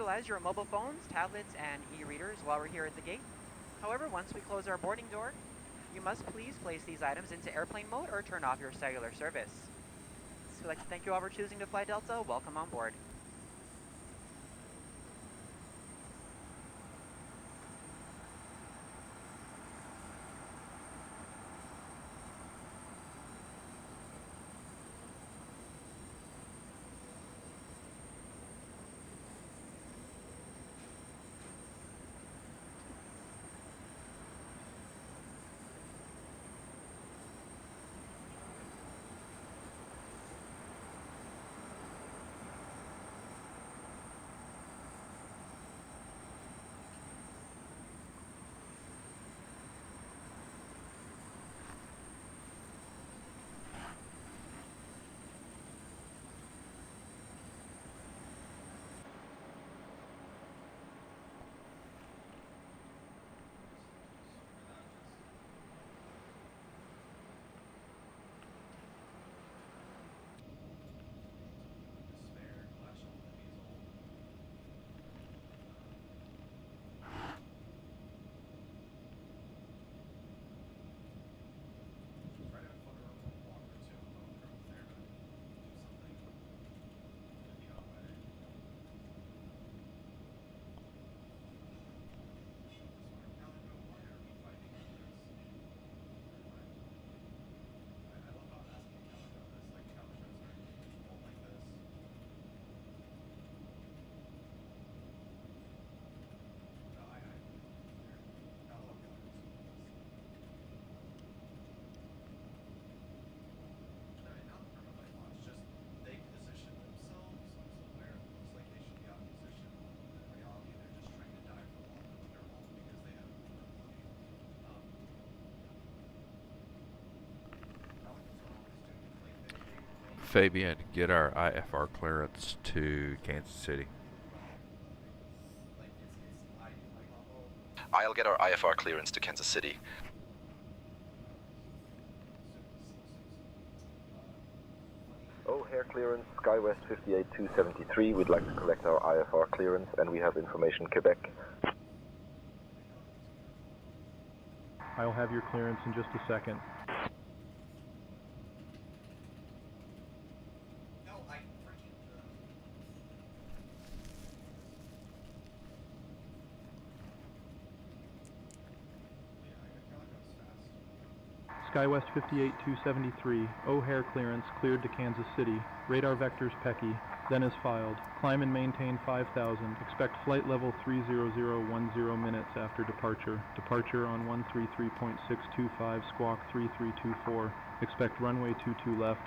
utilize your mobile phones, tablets, and e-readers while we're here at the gate. However, once we close our boarding door, you must please place these items into airplane mode or turn off your cellular service. So we'd like to thank you all for choosing to fly Delta. Welcome on board. Fabian, get our IFR clearance to Kansas City. I'll get our IFR clearance to Kansas City. O'Hare clearance, SkyWest 58273. We'd like to collect our IFR clearance, and we have information Quebec. I'll have your clearance in just a second. SkyWest 58273, O'Hare clearance cleared to Kansas City. Radar vectors Pecky, then is filed. Climb and maintain 5000. Expect flight level 30010 minutes after departure. Departure on 133.625, squawk 3324. Expect runway 22 left.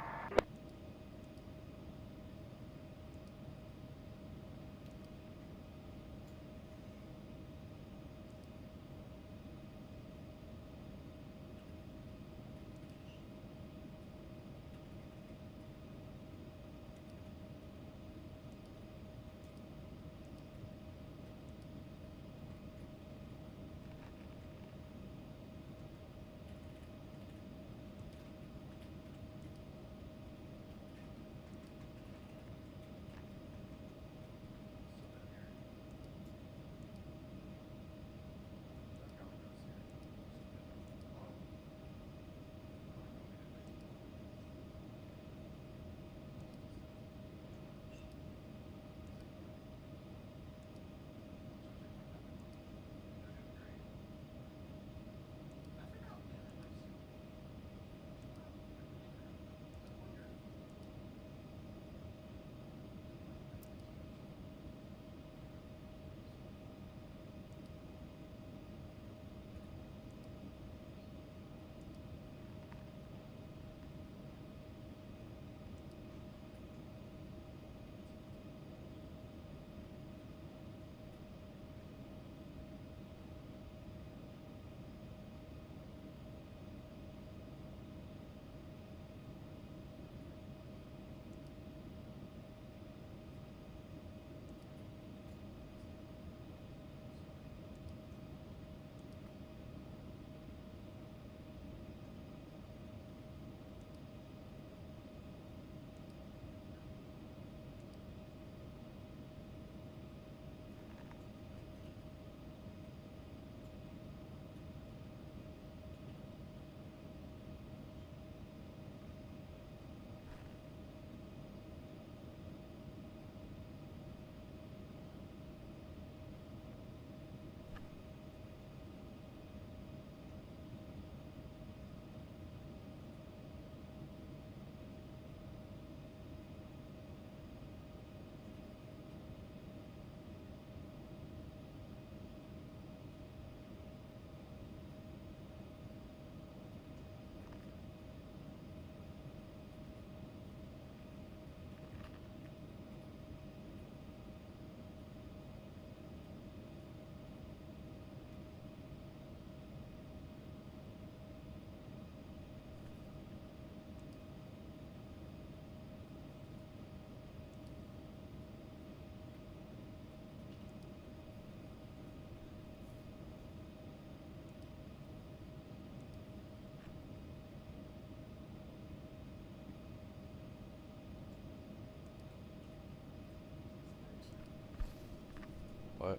What? Right.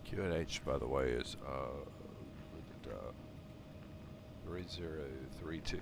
QNH, by the way, is look at 3032.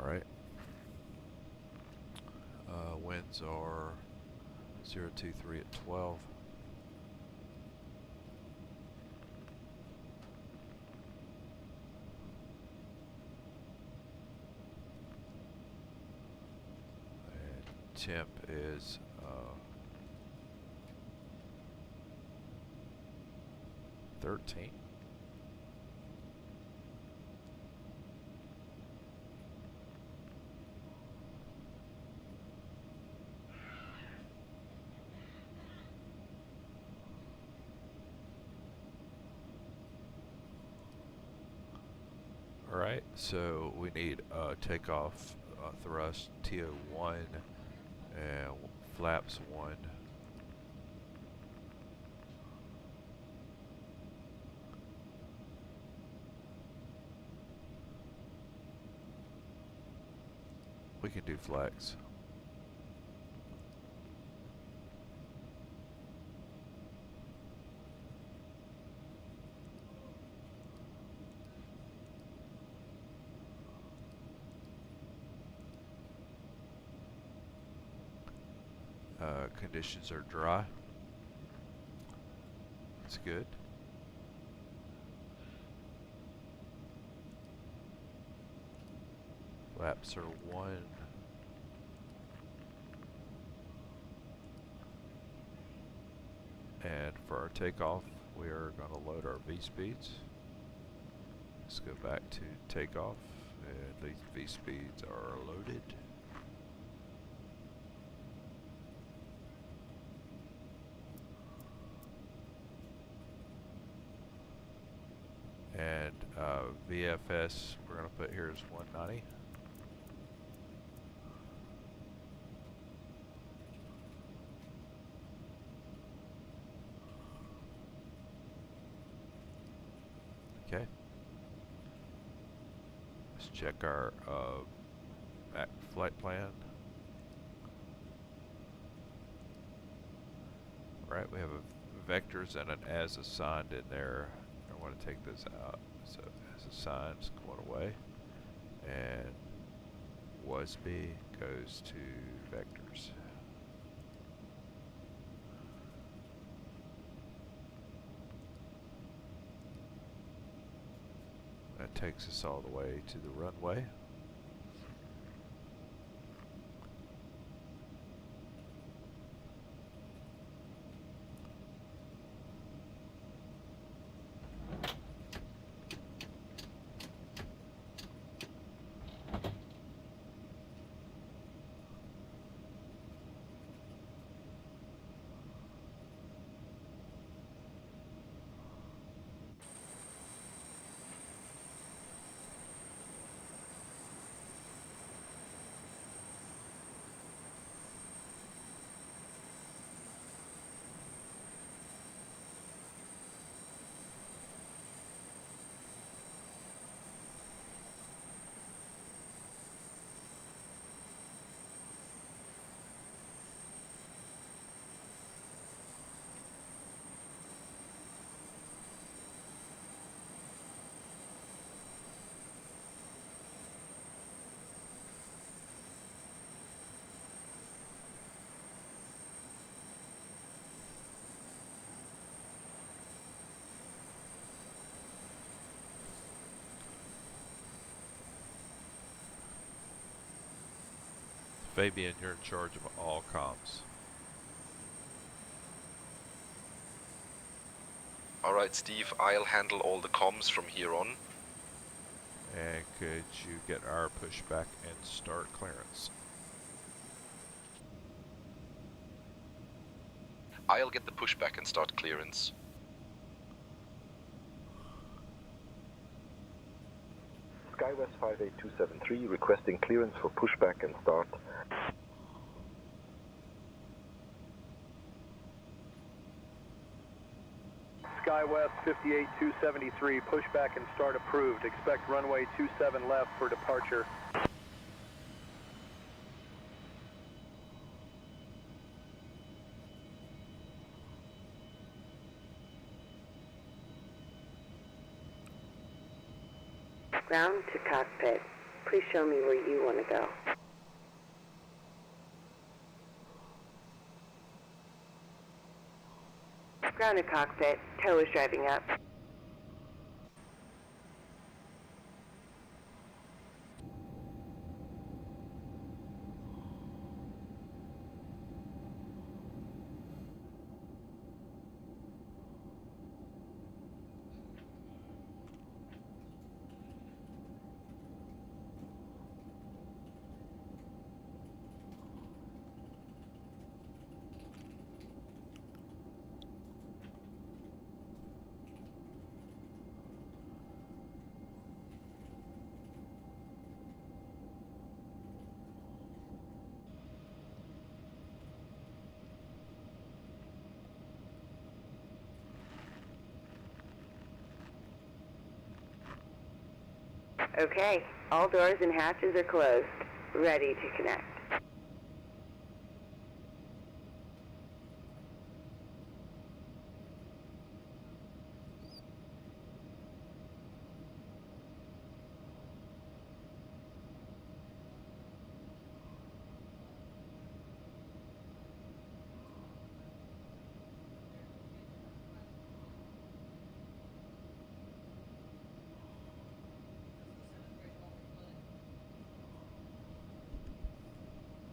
Alright. Winds are 023 at 12. And temp is 13. Alright, so we need takeoff thrust TO1 and flaps 1. We can do flex. Conditions are dry. That's good. Flaps are 1. And for our takeoff, we are going to load our V-speeds. Let's go back to takeoff, and these V-speeds are loaded. And VFS we're going to put here is 190. Okay. Let's check our flight plan. Alright, we have a vectors and an as assigned in there. I want to take this out. So as assigned is going away. And WASB goes to vectors. That takes us all the way to the runway. Fabian, you're in charge of all comms. Alright, Steve, I'll handle all the comms from here on. And could you get our pushback and start clearance? I'll get the pushback and start clearance. Skywest 58273 requesting clearance for pushback and start. Skywest 58273, pushback and start approved. Expect runway 27 left for departure. Ground to cockpit. Please show me where you want to go. Ground to cockpit. Tow is driving up. Okay, all doors and hatches are closed. Ready to connect.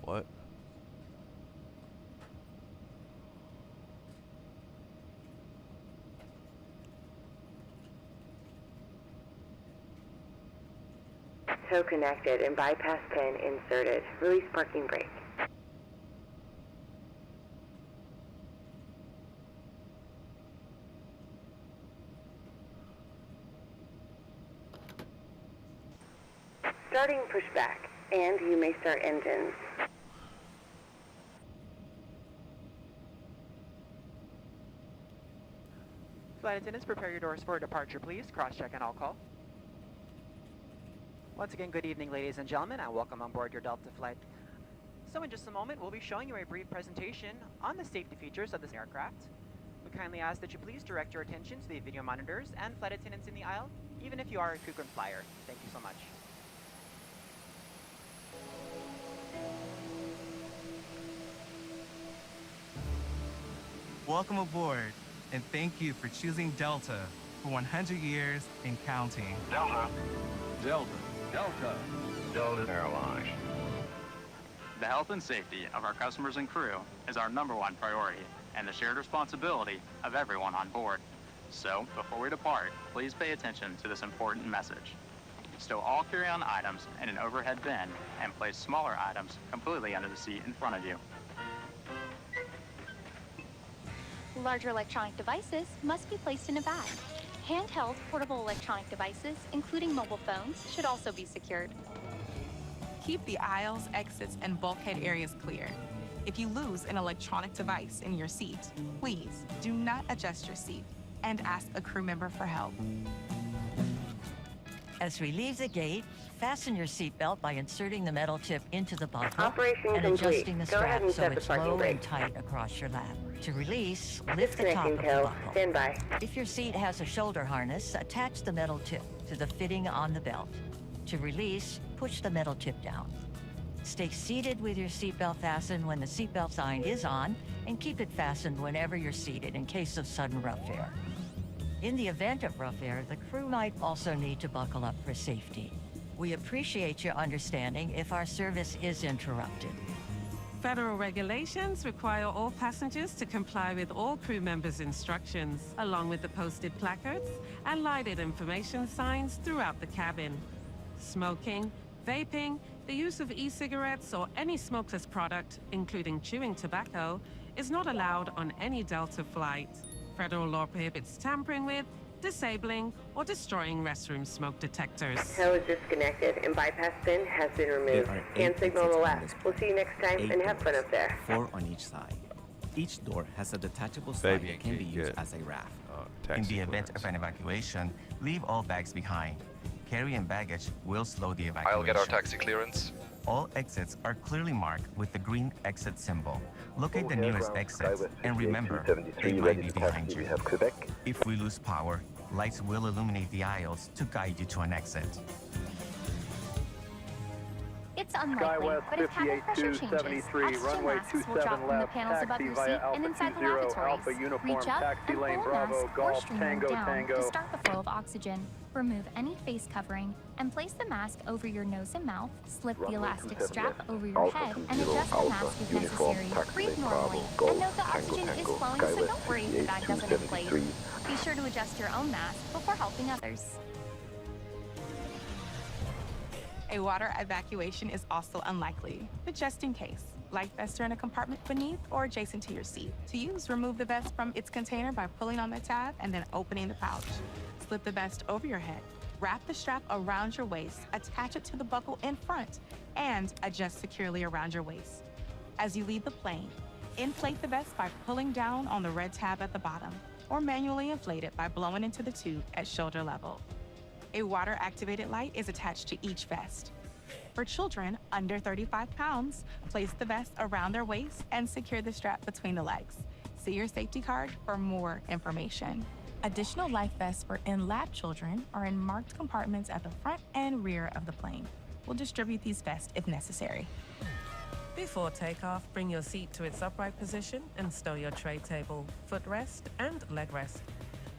What? Tow connected and bypass pin inserted. Release parking brake. Starting pushback, and you may start engines. Flight attendants, prepare your doors for departure, please. Cross-check and all call. Once again, good evening, ladies and gentlemen, and welcome on board your Delta flight. So in just a moment, we'll be showing you a brief presentation on the safety features of this aircraft. We kindly ask that you please direct your attention to the video monitors and flight attendants in the aisle, even if you are a frequent flyer. Thank you so much. Welcome aboard, and thank you for choosing Delta for 100 years and counting. Delta. Delta. Delta. Delta Airlines. The health and safety of our customers and crew is our #1 priority and the shared responsibility of everyone on board. So, before we depart, please pay attention to this important message. Stow all carry-on items in an overhead bin and place smaller items completely under the seat in front of you. Larger electronic devices must be placed in a bag. Handheld portable electronic devices, including mobile phones, should also be secured. Keep the aisles, exits, and bulkhead areas clear. If you lose an electronic device in your seat, please do not adjust your seat and ask a crew member for help. As we leave the gate, fasten your seatbelt by inserting the metal tip into the buckle Operation and complete. adjusting the Go ahead strap and so set the it's parking low brake. and tight across your lap. To release, lift the top Disconnecting of the tow. buckle. Stand by. If your seat has a shoulder harness, attach the metal tip to the fitting on the belt. To release, push the metal tip down. Stay seated with your seatbelt fastened when the seatbelt sign is on, and keep it fastened whenever you're seated in case of sudden rough air. In the event of rough air, the crew might also need to buckle up for safety. We appreciate your understanding if our service is interrupted. Federal regulations require all passengers to comply with all crew members' instructions, along with the posted placards and lighted information signs throughout the cabin. Smoking, vaping, the use of e-cigarettes or any smokeless product, including chewing tobacco, is not allowed on any Delta flight. Federal law prohibits tampering with, disabling, or destroying restroom smoke detectors. Tow is disconnected and bypass pin has been removed. Hand signal on the left. We'll see you next time and have fun up there. 4 on each side. Each door has a detachable slide that can be used as a raft. In the event of an evacuation, leave all bags behind. Carry-in baggage will slow the evacuation. I'll get our taxi clearance. All exits are clearly marked with the green exit symbol. Locate the nearest exits and remember, they might be behind you. We have Quebec. If we lose power, lights will illuminate the aisles to guide you to an exit. It's unlikely, but if cabin pressure changes, oxygen masks will drop from the panels above your seat and inside the lavatories. Reach up and pull a mask or streamer down to start the flow of oxygen. Remove any face covering and place the mask over your nose and mouth. Slip the elastic strap over your head and adjust the mask if necessary. Breathe normally and note the oxygen is flowing, so don't worry if the bag doesn't inflate. Be sure to adjust your own mask before helping others. A water evacuation is also unlikely, but just in case. Life vests are in a compartment beneath or adjacent to your seat. To use, remove the vest from its container by pulling on the tab and then opening the pouch. Slip the vest over your head. Wrap the strap around your waist, attach it to the buckle in front, and adjust securely around your waist. As you leave the plane, inflate the vest by pulling down on the red tab at the bottom, or manually inflate it by blowing into the tube at shoulder level. A water-activated light is attached to each vest. For children under 35 pounds, place the vest around their waist and secure the strap between the legs. See your safety card for more information. Additional life vests for in-lab children are in marked compartments at the front and rear of the plane. We'll distribute these vests if necessary. Before takeoff, bring your seat to its upright position and stow your tray table, footrest, and leg rest.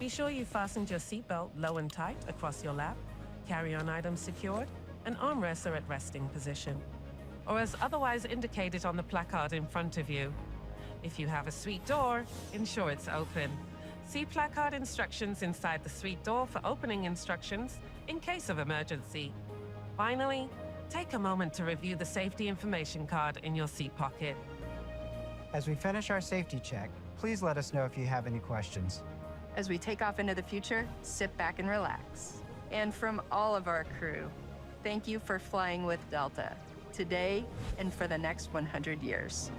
Be sure you fastened your seatbelt low and tight across your lap, carry-on items secured, and armrests are at resting position, or as otherwise indicated on the placard in front of you. If you have a suite door, ensure it's open. See placard instructions inside the suite door for opening instructions in case of emergency. Finally, take a moment to review the safety information card in your seat pocket. As we finish our safety check, please let us know if you have any questions. As we take off into the future, sit back and relax. And from all of our crew, thank you for flying with Delta, today and for the next 100 years.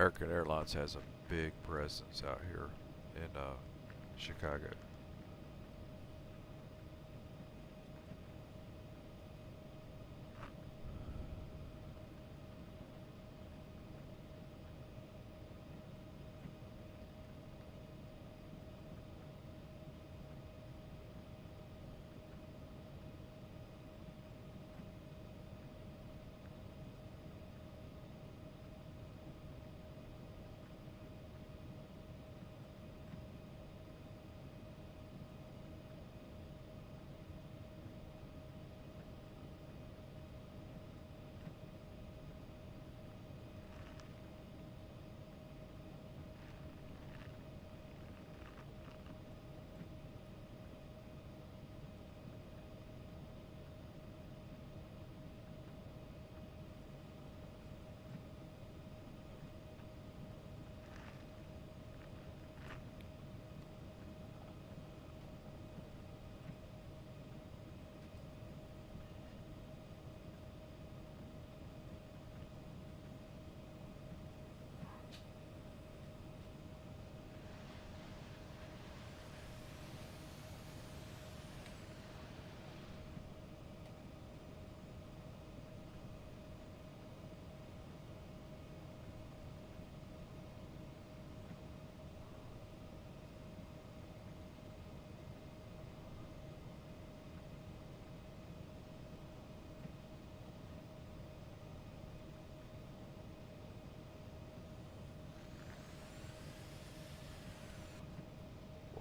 American Airlines has a big presence out here in Chicago.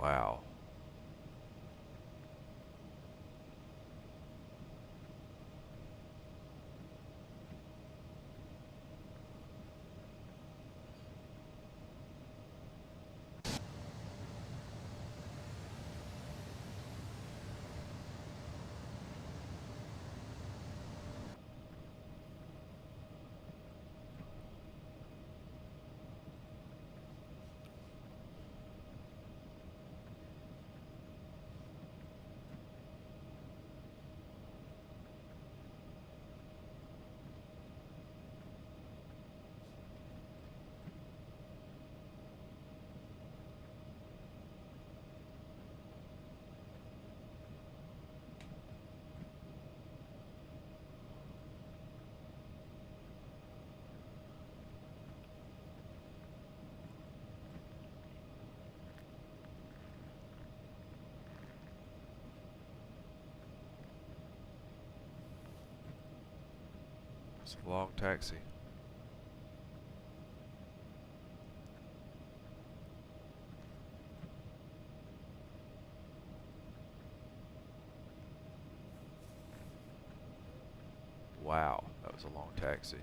Wow. It's a long taxi. Wow, that was a long taxi.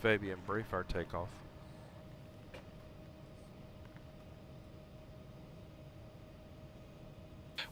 Fabian, brief our takeoff.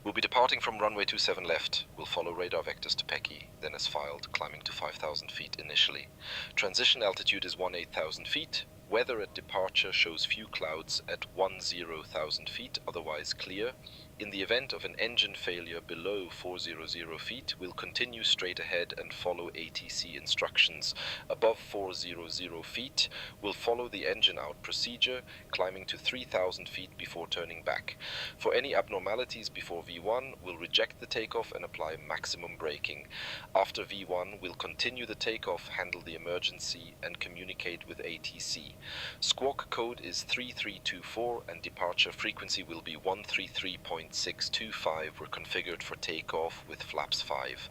We'll be departing Departing from runway 27 left, we'll follow radar vectors to Pecky, then as filed, climbing to 5,000 feet initially. Transition altitude is 18,000 feet. Weather at departure shows few clouds at 10,000 feet, otherwise clear. In the event of an engine failure below 400 feet, we'll continue straight ahead and follow ATC instructions. Above 400 feet, we'll follow the engine out procedure, climbing to 3,000 feet before turning back. For any abnormalities before V1, we'll reject the takeoff and apply maximum braking. After V1, we'll continue the takeoff, handle the emergency, and communicate with ATC. Squawk code is 3324 and departure frequency will be 133.625. We're configured for takeoff with flaps 5.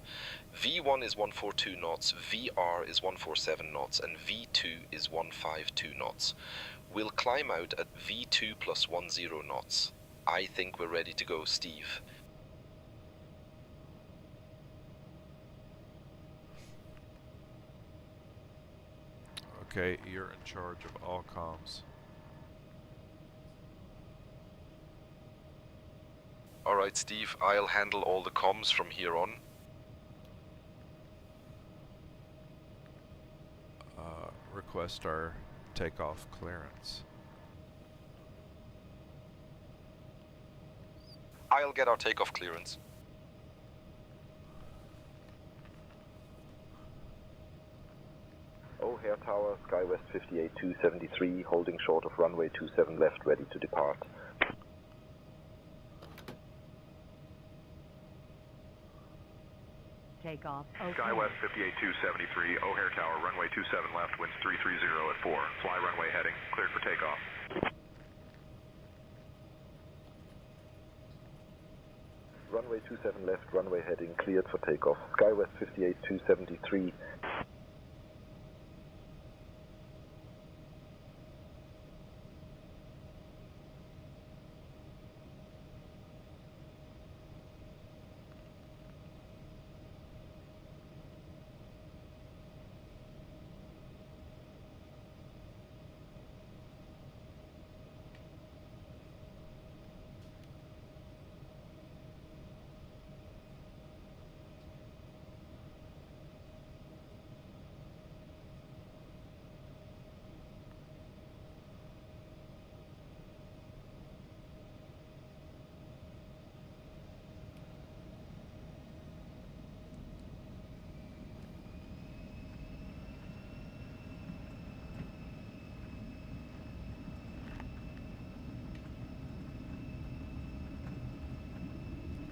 V1 is 142 knots, VR is 147 knots, and V2 is 152 knots. We'll climb out at V2 plus 10 knots. I think we're ready to go, Steve. Okay, you're in charge of all comms. Alright, Steve, I'll handle all the comms from here on. Request our takeoff clearance. I'll get our takeoff clearance. O'Hare Tower, SkyWest 58273, holding short of runway 27 left, ready to depart. Takeoff. SkyWest 58273, O'Hare Tower, runway 27 left, winds 330 at 4. Fly runway heading, cleared for takeoff. Runway 27 left, runway heading, cleared for takeoff. SkyWest 58273.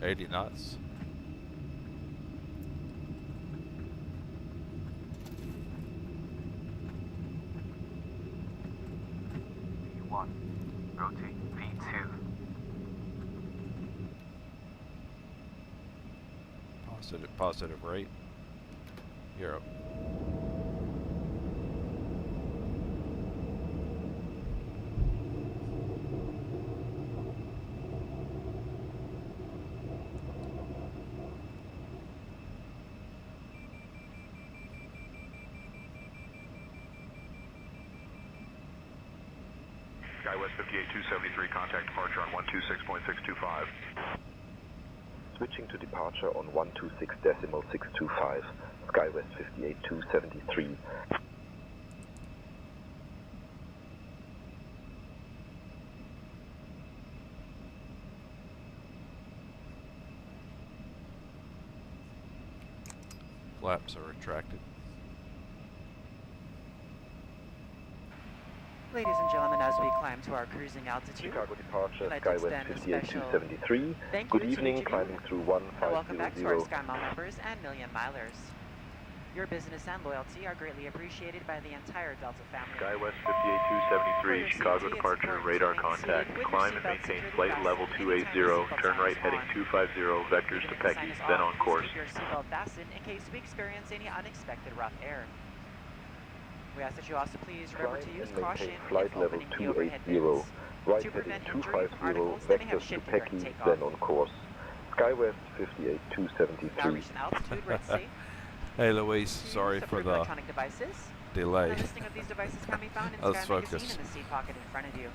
$80 knots. V1. Rotate V2. Positive rate. Europe. SkyWest 58273, contact departure on 126.625. Switching to departure on 126.625. SkyWest 58273. Flaps are retracted. Ladies and gentlemen, as we climb to our cruising altitude, Chicago departure, I'd like to SkyWest extend a 58273. thank Good you to evening, each of you, climbing through and welcome back to our 1500. SkyMile members and Million Milers. Your business and loyalty are greatly appreciated by the entire Delta family. SkyWest 58273, Chicago departure, radar contact. Climb and maintain flight level 280, turn right heading 250, vectors to Pecky, then on course. Keep your seatbelt fastened in case we experience any unexpected rough air. We ask that you also please remember to use caution flight if level opening the overhead 280, bins. right To heading prevent 250, injury from articles that may have vectors to shifted during Pecky, takeoff. then on course. SkyWest Now 58273. reaching altitude, we're at safe. Hey Luis, sorry for the electronic devices. delay. A listing of these devices can be found in Let's Sky focus. Magazine in the seat pocket in front of you.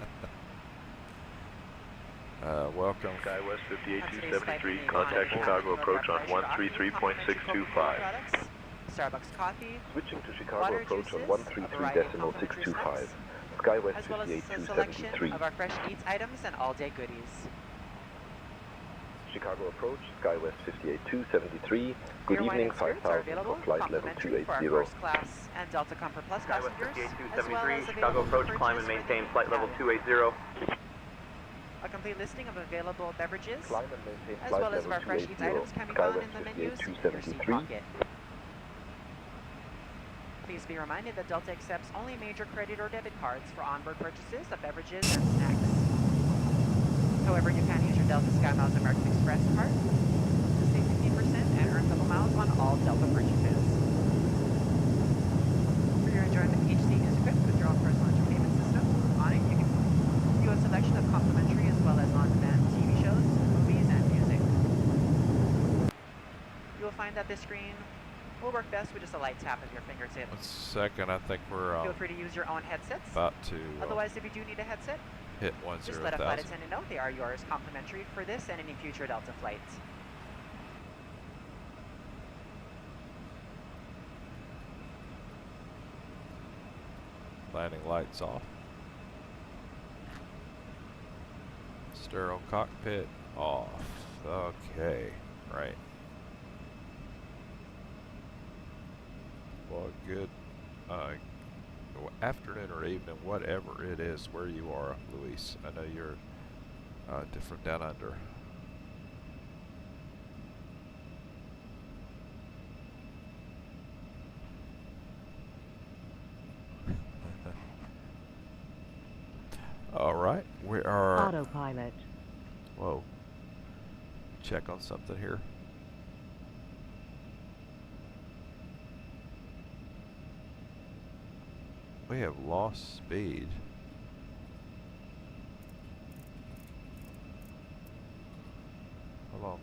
Welcome. SkyWest 58273, contact Chicago approach on 133.625. Starbucks coffee, Switching to Chicago water approach juices, on a variety of complimentary 133.625. snacks, SkyWest as well as a selection 58273. of our fresh eats items and all-day goodies. Chicago approach, SkyWest 58273. Good Beer, wine, evening, and spirits 5000 are for available flight level complimentary for our 280. first class and Delta Comfort Plus SkyWest passengers, as well 58273, as Chicago available approach, for climb and purchase maintain for flight the level cabin. 280. A complete listing of available beverages, Climb and maintain as flight well as of level our fresh eats 280. items can be found in SkyWest the menus in your seat 58273. pocket. Please be reminded that Delta accepts only major credit or debit cards for onboard purchases of beverages and snacks. However, you can use your Delta SkyMiles American Express card to save 15% and earn double miles on all Delta purchases. For your enjoyment, each seat is equipped with your own personal entertainment system. On it, you can view a selection of complimentary as well as on-demand TV shows, movies, and music. You will find that this screen will work best with just a light tap of your fingertips. 1 second, I think we're Feel free to use your own headsets. about to Otherwise, if you do need a headset, hit just let a flight 10,000. attendant know they are yours complimentary for this and any future Delta flights. Landing lights off. Sterile cockpit off. Okay, right. Well, good afternoon or evening, whatever it is, where you are, Luis. I know you're different down under. All right, we are autopilot. Whoa. Check on something here. We have lost speed. Hold on.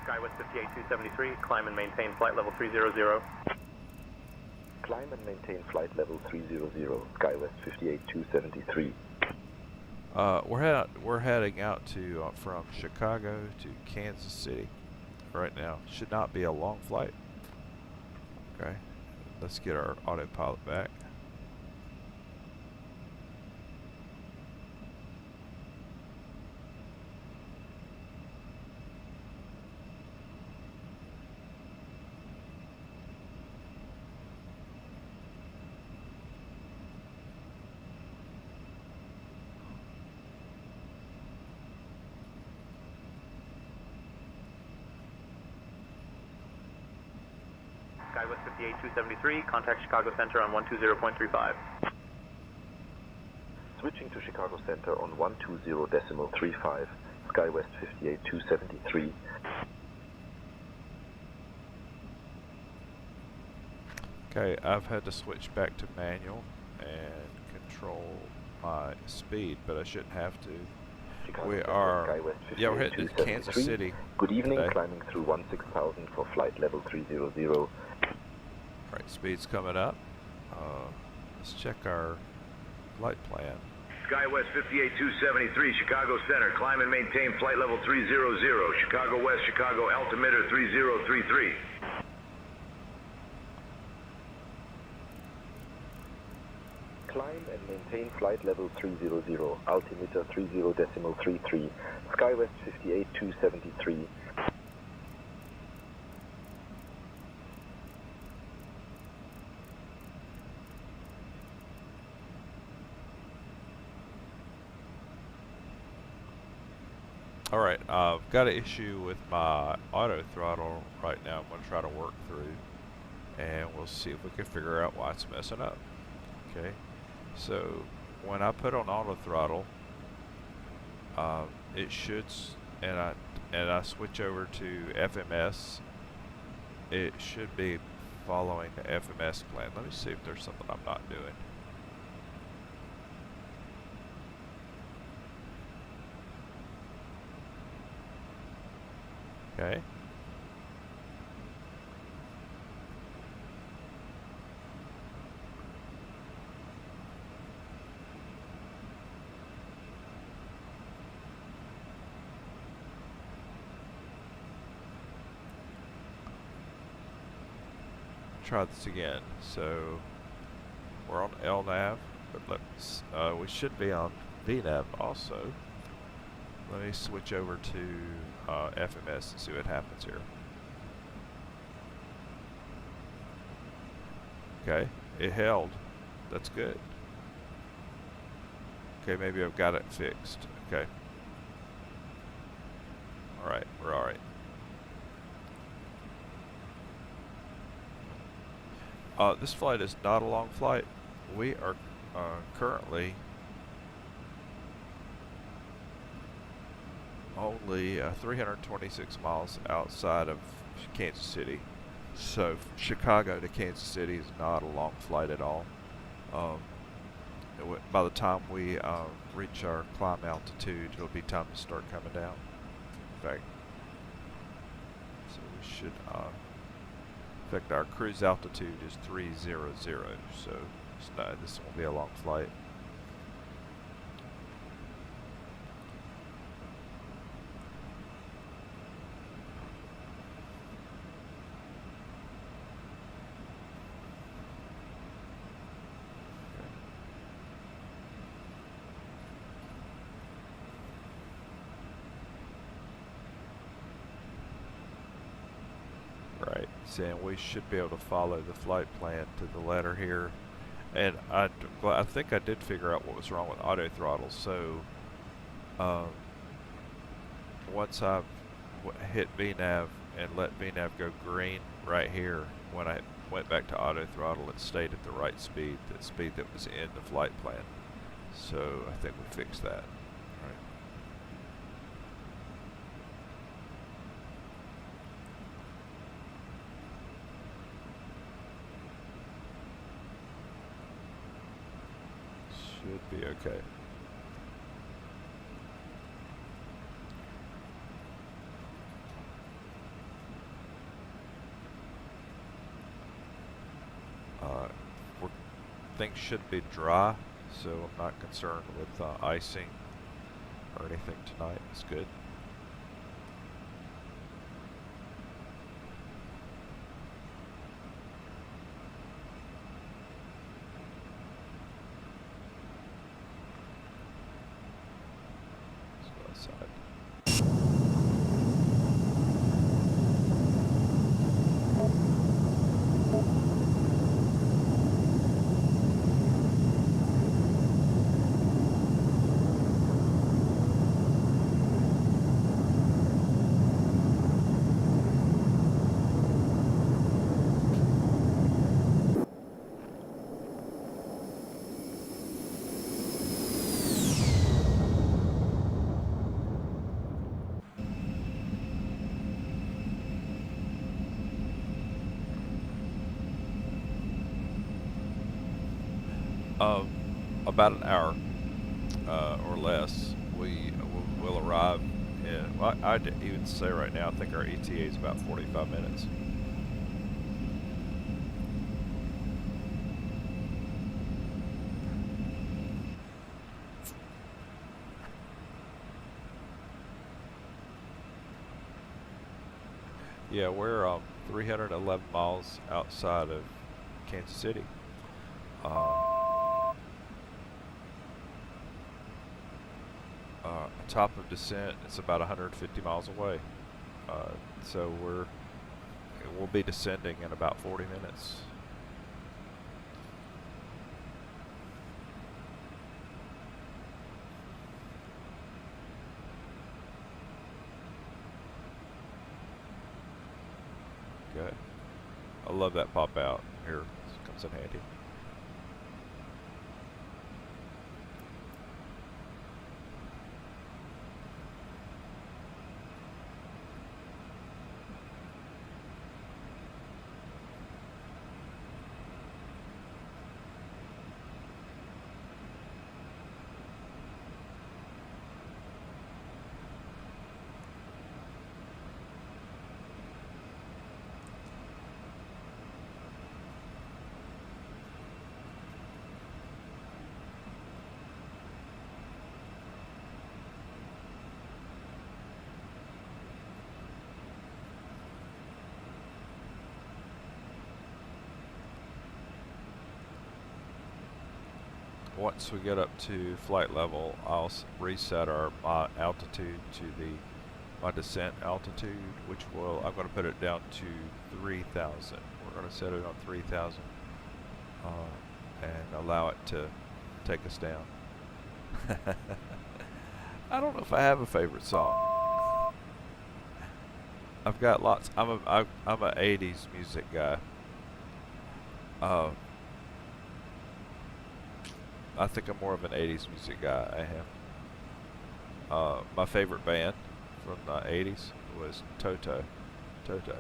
SkyWest 58273, climb and maintain flight level 300. Climb and maintain flight level 300. SkyWest 58273. We're heading out to from Chicago to Kansas City right now. Should not be a long flight. Okay, let's get our autopilot back. SkyWest 58273, contact Chicago Center on 120.35. Switching to Chicago Center on 120.35. SkyWest 58273. Okay, I've had to switch back to manual and control my speed, but I shouldn't have to. Chicago We Center, are, SkyWest yeah, we're heading to 58273. Kansas City. Good evening, today. climbing through 16,000 for flight level 300. Right, speed's coming up. Let's check our flight plan. SkyWest 58273, Chicago Center. Climb and maintain flight level 300. Chicago West, Chicago altimeter 3033. Climb and maintain flight level 300, altimeter 30.33, SkyWest 58273. All right, I've got an issue with my auto throttle right now. I'm going to try to work through, and we'll see if we can figure out why it's messing up. Okay, so when I put on auto throttle, it should, and I switch over to FMS. It should be following the FMS plan. Let me see if there's something I'm not doing. Okay. try this again. So we're on LNAV, but let's we should be on VNAV also. Let me switch over to FMS and see what happens here. Okay, it held. That's good. Okay, maybe I've got it fixed. Okay. Alright, we're alright. This flight is not a long flight. We are currently only 326 miles outside of Kansas City. So Chicago to Kansas City is not a long flight at all. By the time we reach our climb altitude, it'll be time to start coming down. In fact, so we should. In fact, our cruise altitude is 300, so this won't be a long flight. Right, and we should be able to follow the flight plan to the letter here. And I think I did figure out what was wrong with auto throttle. So once I hit VNAV and let VNAV go green right here, when I went back to auto throttle, it stayed at the right speed, the speed that was in the flight plan. So I think we fixed that. Should be okay. Things should be dry, so I'm not concerned with icing or anything tonight. It's good. About an hour or less, we will arrive in, well, I'd even say right now, I think our ETA is about 45 minutes. Yeah, we're 311 miles outside of Kansas City. Top of descent, it's about 150 miles away. So we'll be descending in about 40 minutes. Okay. I love that pop out here. This comes in handy. once we get up to flight level, I'll reset my altitude to my descent altitude, which I'm going to put it down to 3,000. We're going to set it on 3,000 and allow it to take us down. I don't know if I have a favorite song. I've got lots. I'm a 80s music guy. I think I'm more of an 80s music guy. I have. My favorite band from the 80s was Toto. There we go.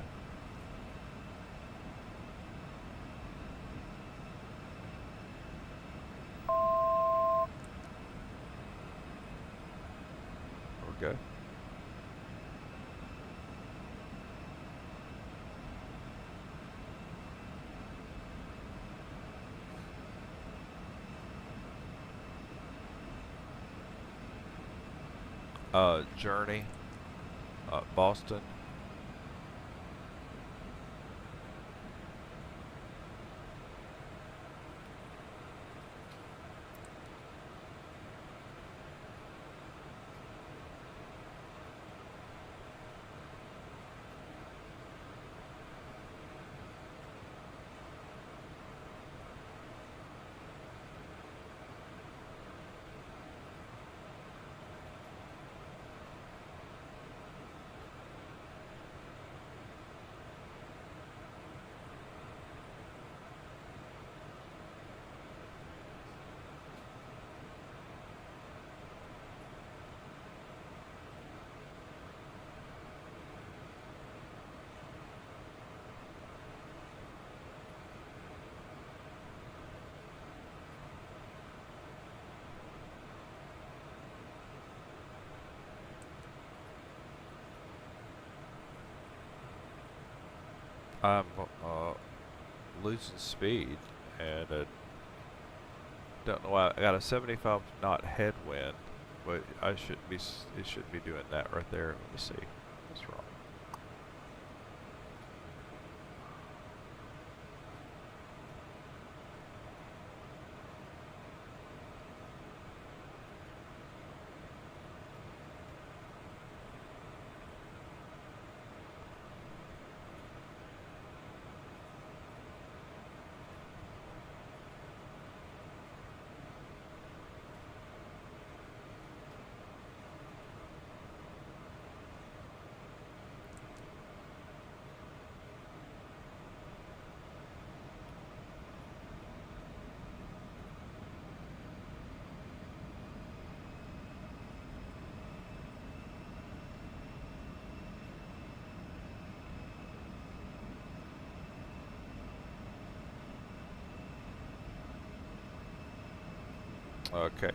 Journey, Boston. I'm losing speed, and don't know why. I got a 75 knot headwind, but it shouldn't be doing that right there. Let me see what's wrong. Okay.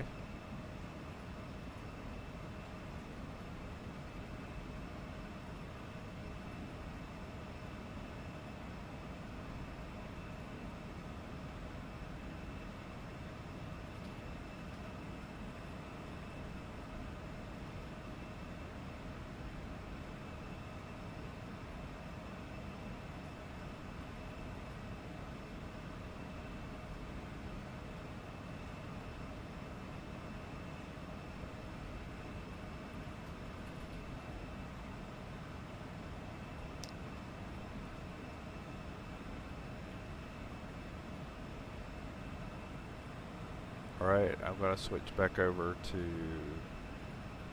Alright, I'm going to switch back over to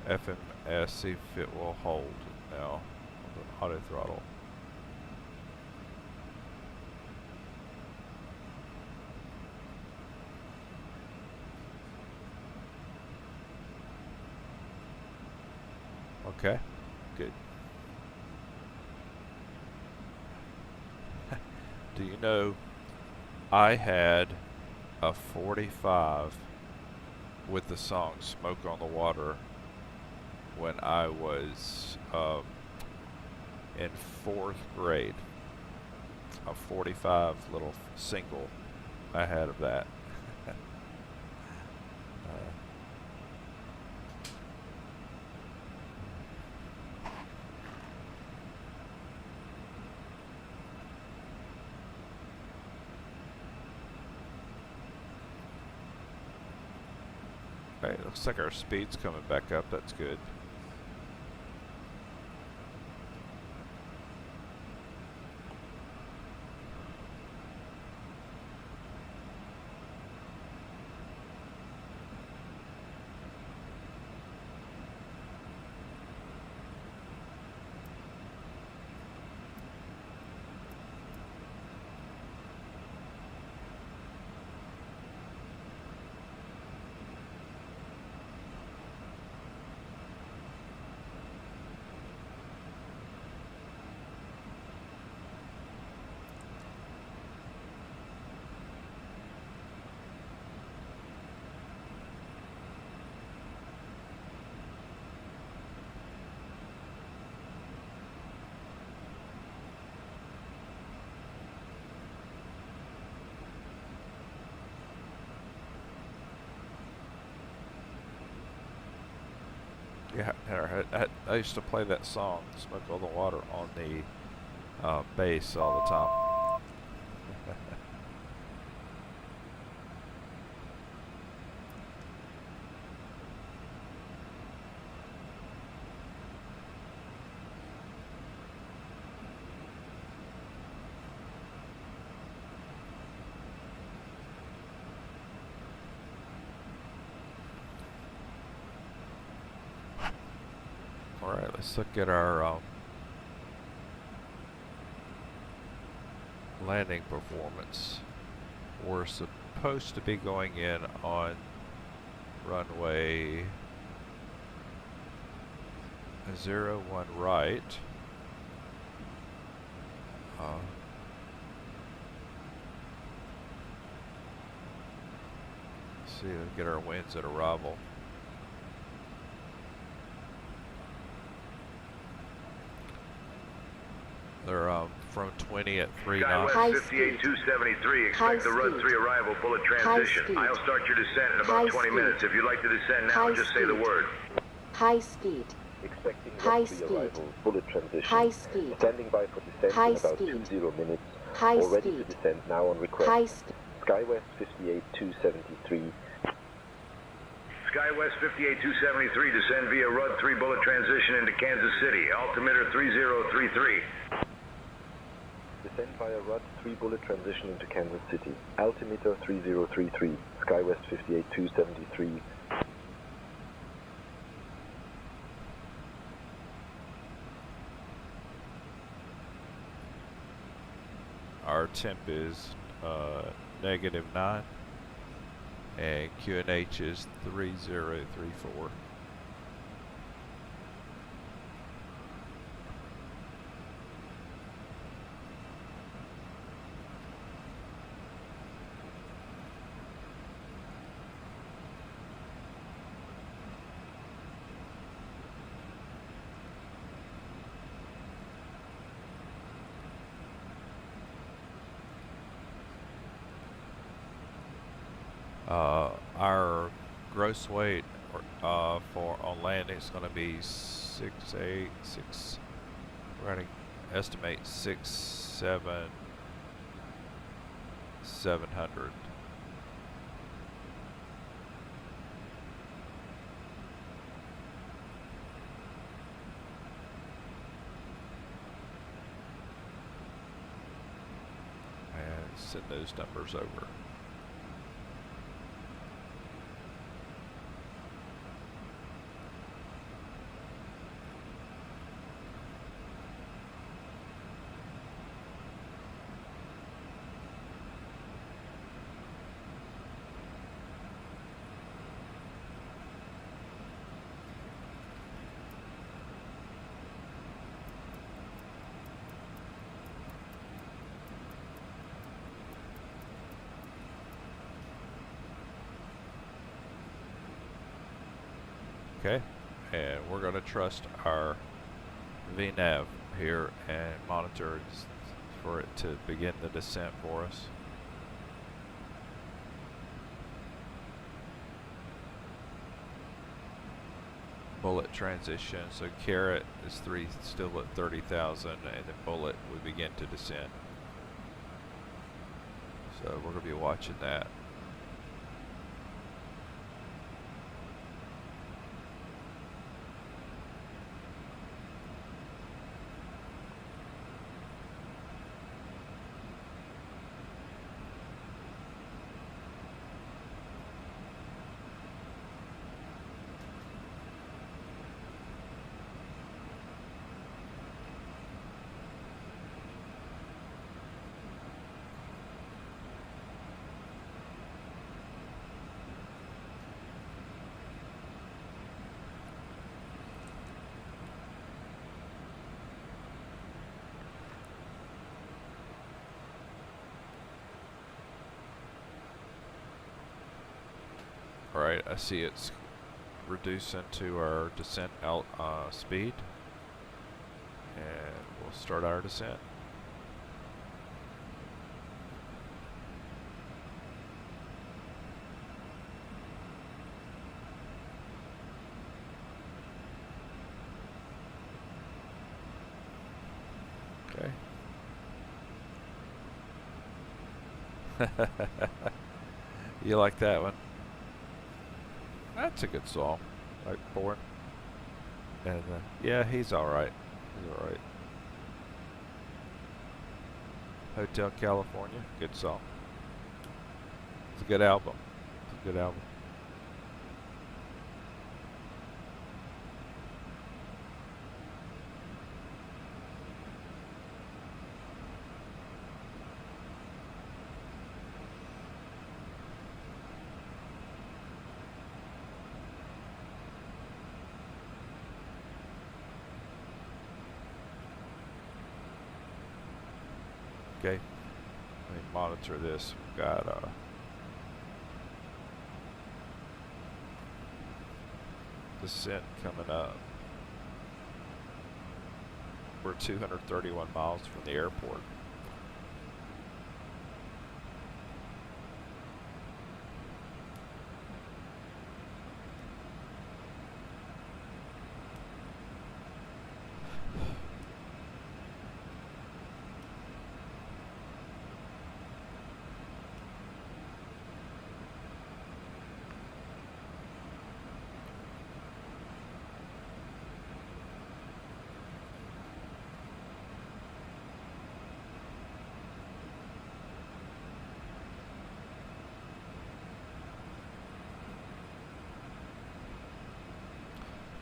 FMS, see if it will hold now on the auto throttle. Okay, good. Do you know, I had a 45 with the song Smoke on the Water when I was in 4th grade. A 45 little single I had of that. Alright, looks like our speed's coming back up. That's good. Yeah, I used to play that song, Smoke All the Water, on the bass all the time. Alright, let's look at our landing performance. We're supposed to be going in on runway 01 right. Let's see, let's get our winds at arrival. They're from 20 at 3 knots. Skywest 58273, expect the run 3 arrival, bullet transition. I'll start your descent in about 20 minutes. If you'd like to descend now, just say the word. High speed. Expecting run 3 arrival, bullet transition. High speed. Standing by for descent in about 20 minutes. All ready to descend now on request. Skywest 58273. Skywest 58273, descend via run 3 bullet transition into Kansas City. Altimeter 3033. Descend via RUD 3 bullet transition into Kansas City. Altimeter 3033. Skywest 58273. Our temp is -9 and QNH is 3034. Our gross weight for on landing is going to be 686. We're going to estimate 700. And send those numbers over. Okay, and we're going to trust our VNav here and monitor for it to begin the descent for us. Bullet transition, so Carrot is still at 30,000 and the Bullet would begin to descend. So we're going to be watching that. Alright, I see it's reducing to our descent out speed. And we'll start our descent. Okay. You like that one? That's a good song. Like Born. And yeah, he's alright. He's alright. Hotel California, good song. It's a good album. It's a good album. Okay, let me monitor this. We've got descent coming up. We're 231 miles from the airport.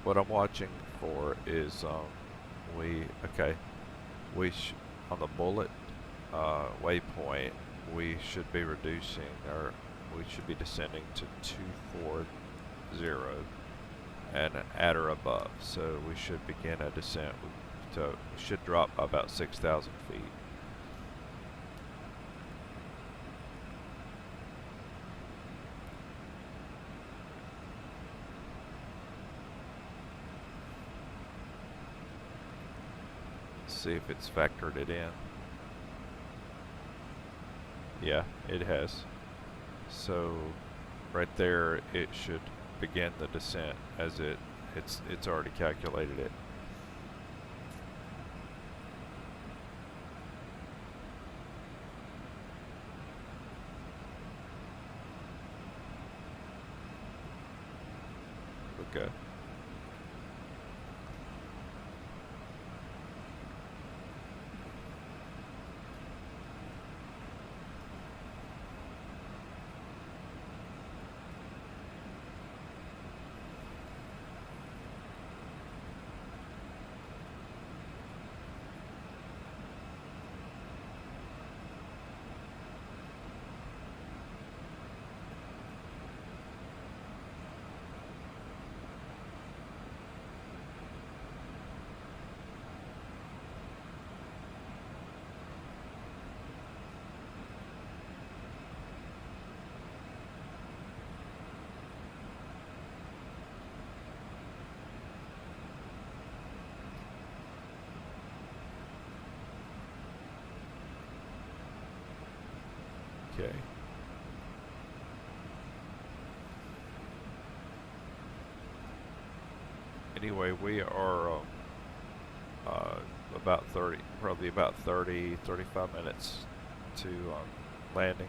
What I'm watching for is on the bullet waypoint we should be reducing, or we should be descending to 240 and at or above. So we should begin a descent. We should drop by about 6,000 feet. See if it's factored it in. Yeah, it has. So right there it should begin the descent as it's already calculated it. Okay. Okay. Anyway, we are probably about 35 minutes to landing.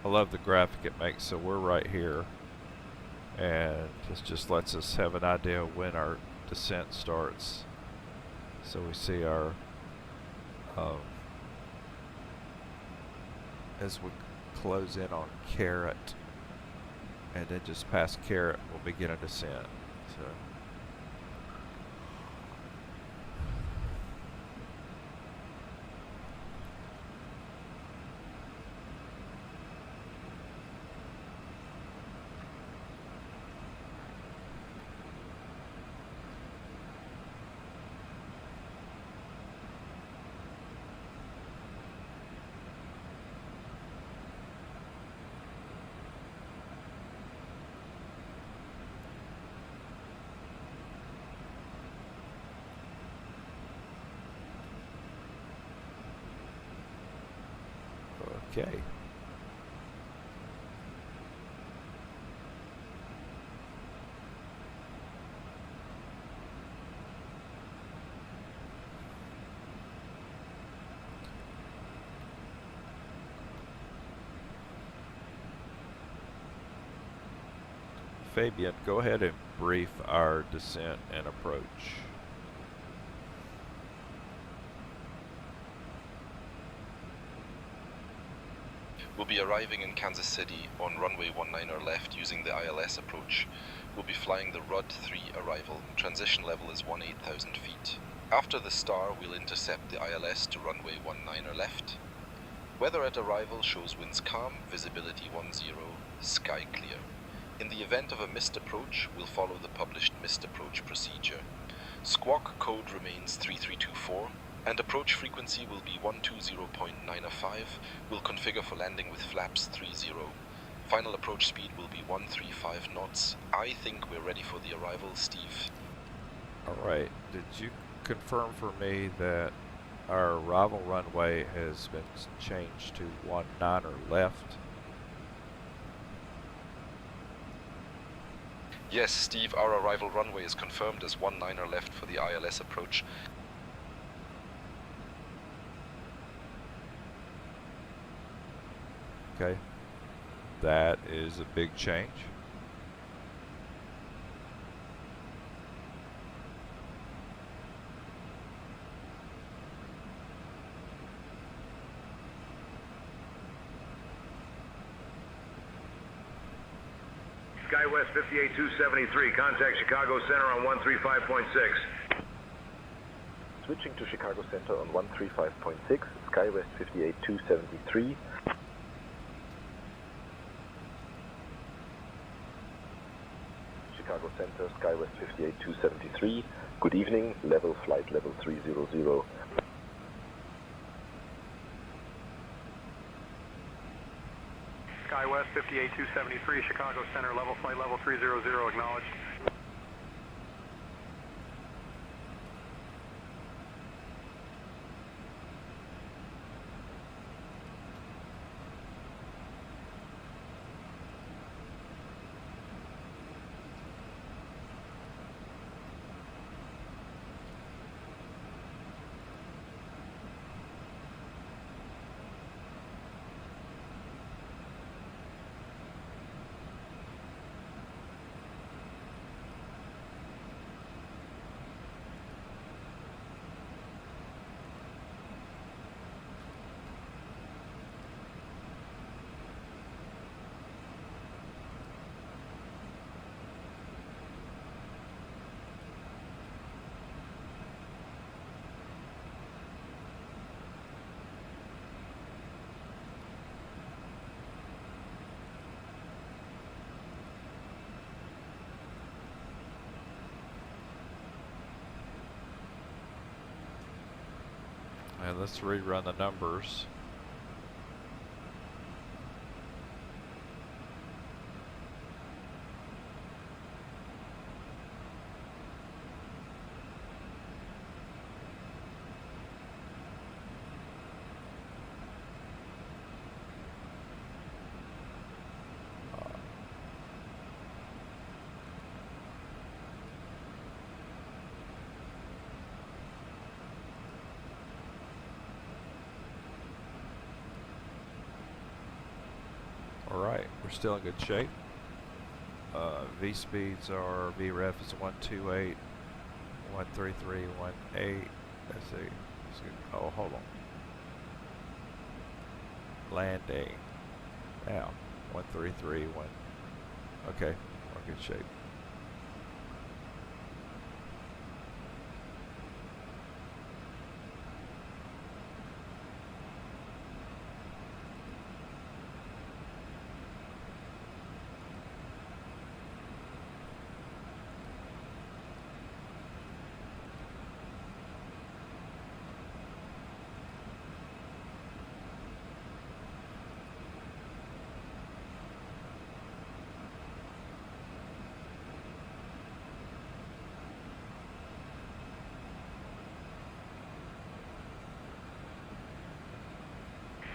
I love the graphic it makes. So we're right here, and this just lets us have an idea when our descent starts. So we see our as we close in on Carrot, and then just past Carrot we'll begin a descent. So. Okay. Fabian, go ahead and brief our descent and approach. We'll be arriving in Kansas City on runway 19 or left using the ILS approach. We'll be flying the RUD 3 arrival. Transition level is 18,000 feet. After the star, we'll intercept the ILS to runway 19 or left. Weather at arrival shows winds calm, visibility 10, sky clear. In the event of a missed approach, we'll follow the published missed approach procedure. Squawk code remains 3324. And approach frequency will be 120.905. We'll configure for landing with flaps 30. Final approach speed will be 135 knots. I think we're ready for the arrival, Steve. Alright, did you confirm for me that our arrival runway has been changed to 19 or left? Yes, Steve, our arrival runway is confirmed as 19 or left for the ILS approach. Okay, that is a big change. SkyWest 58273, contact Chicago Center on 135.6. Switching to Chicago Center on 135.6, SkyWest 58273. Chicago Center, SkyWest 58273. Good evening, flight level 300. SkyWest 58273, Chicago Center, flight level 300, acknowledged. And let's rerun the numbers. Alright, we're still in good shape. V speeds are, VREF is 128, 133, 18. Let's see. Oh, hold on. Landing. Now, 133, Okay, we're in good shape.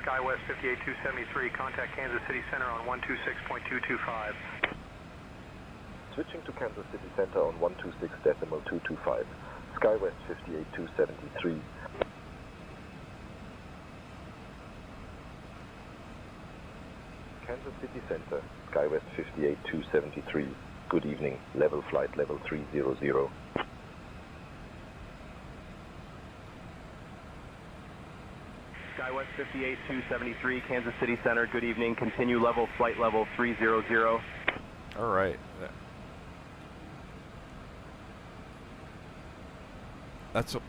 SkyWest 58273, contact Kansas City Center on 126.225. Switching to Kansas City Center on 126.225. SkyWest 58273. Kansas City Center, SkyWest 58273. Good evening. Level flight level 300. SkyWest 58273, Kansas City Center, good evening. Continue level, flight level 300. All right. That's a,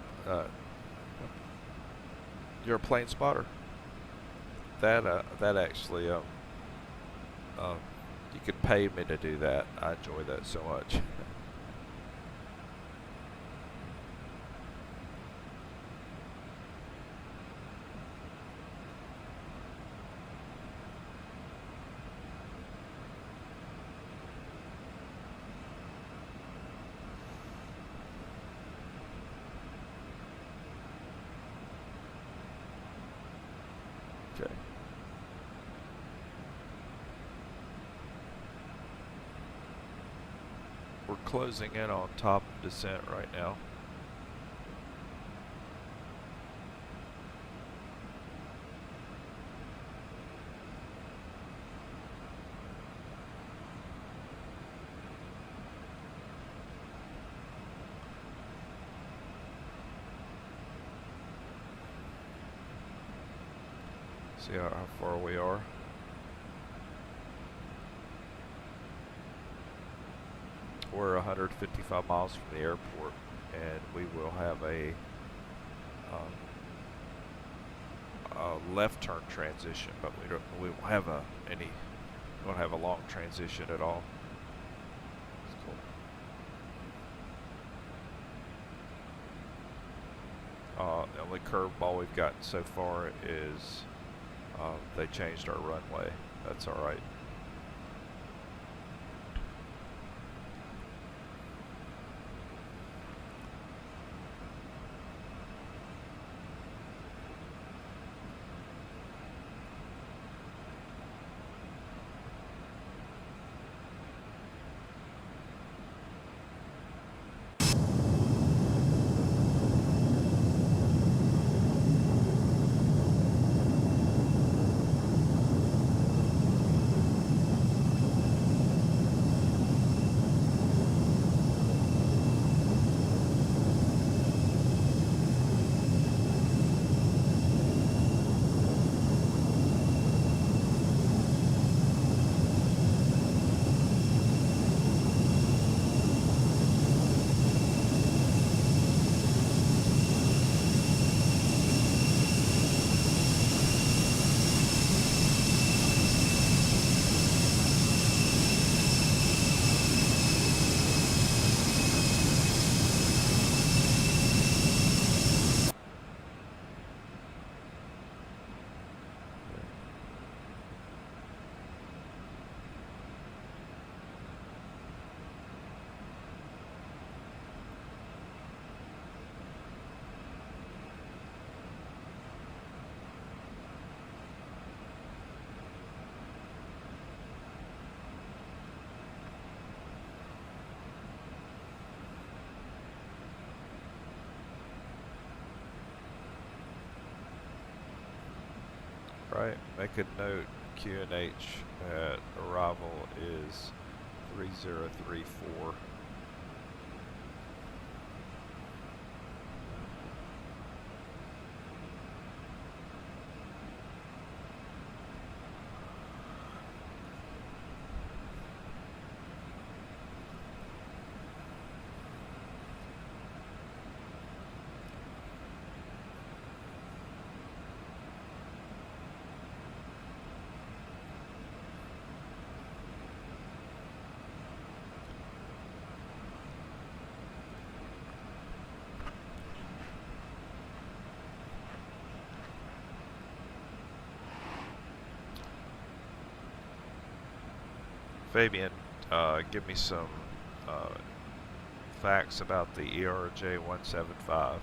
you're a plane spotter. That actually, you could pay me to do that. I enjoy that so much. Okay. We're closing in on top of descent right now. See how far we are. We're 155 miles from the airport, and we will have a left turn transition, but we won't have a long transition at all. It's cool. The only curveball we've gotten so far is they changed our runway. That's all right. Right, make a note, QNH at arrival is 3034. Fabian, give me some facts about the ERJ175.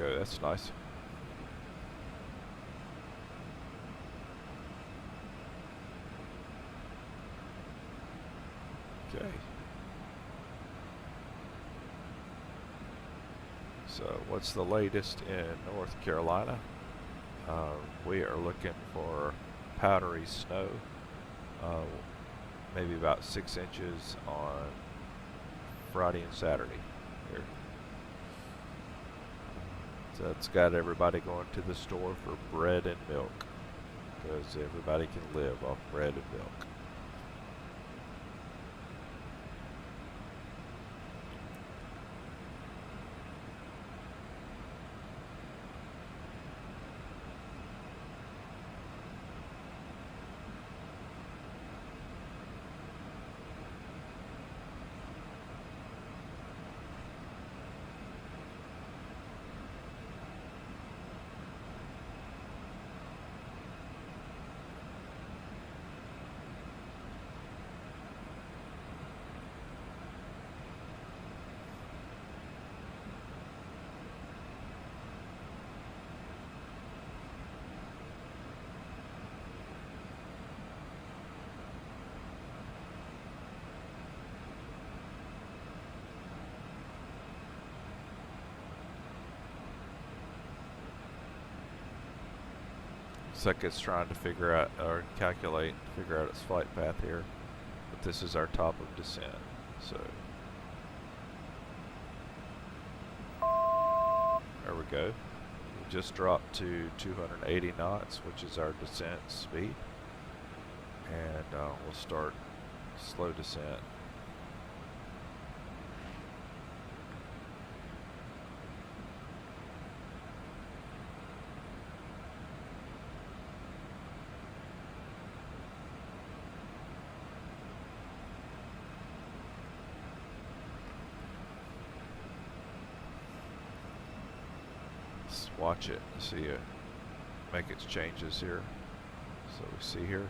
Okay, that's nice. Okay. So what's the latest in North Carolina? We are looking for powdery snow, maybe about 6 inches on Friday and Saturday here. So it's got everybody going to the store for bread and milk, because everybody can live off bread and milk. Looks like it's trying to figure out, or calculate, figure out its flight path here. But this is our top of descent, so. There we go. We just dropped to 280 knots, which is our descent speed. And we'll start slow descent. Watch it, see it make its changes here. So we see here.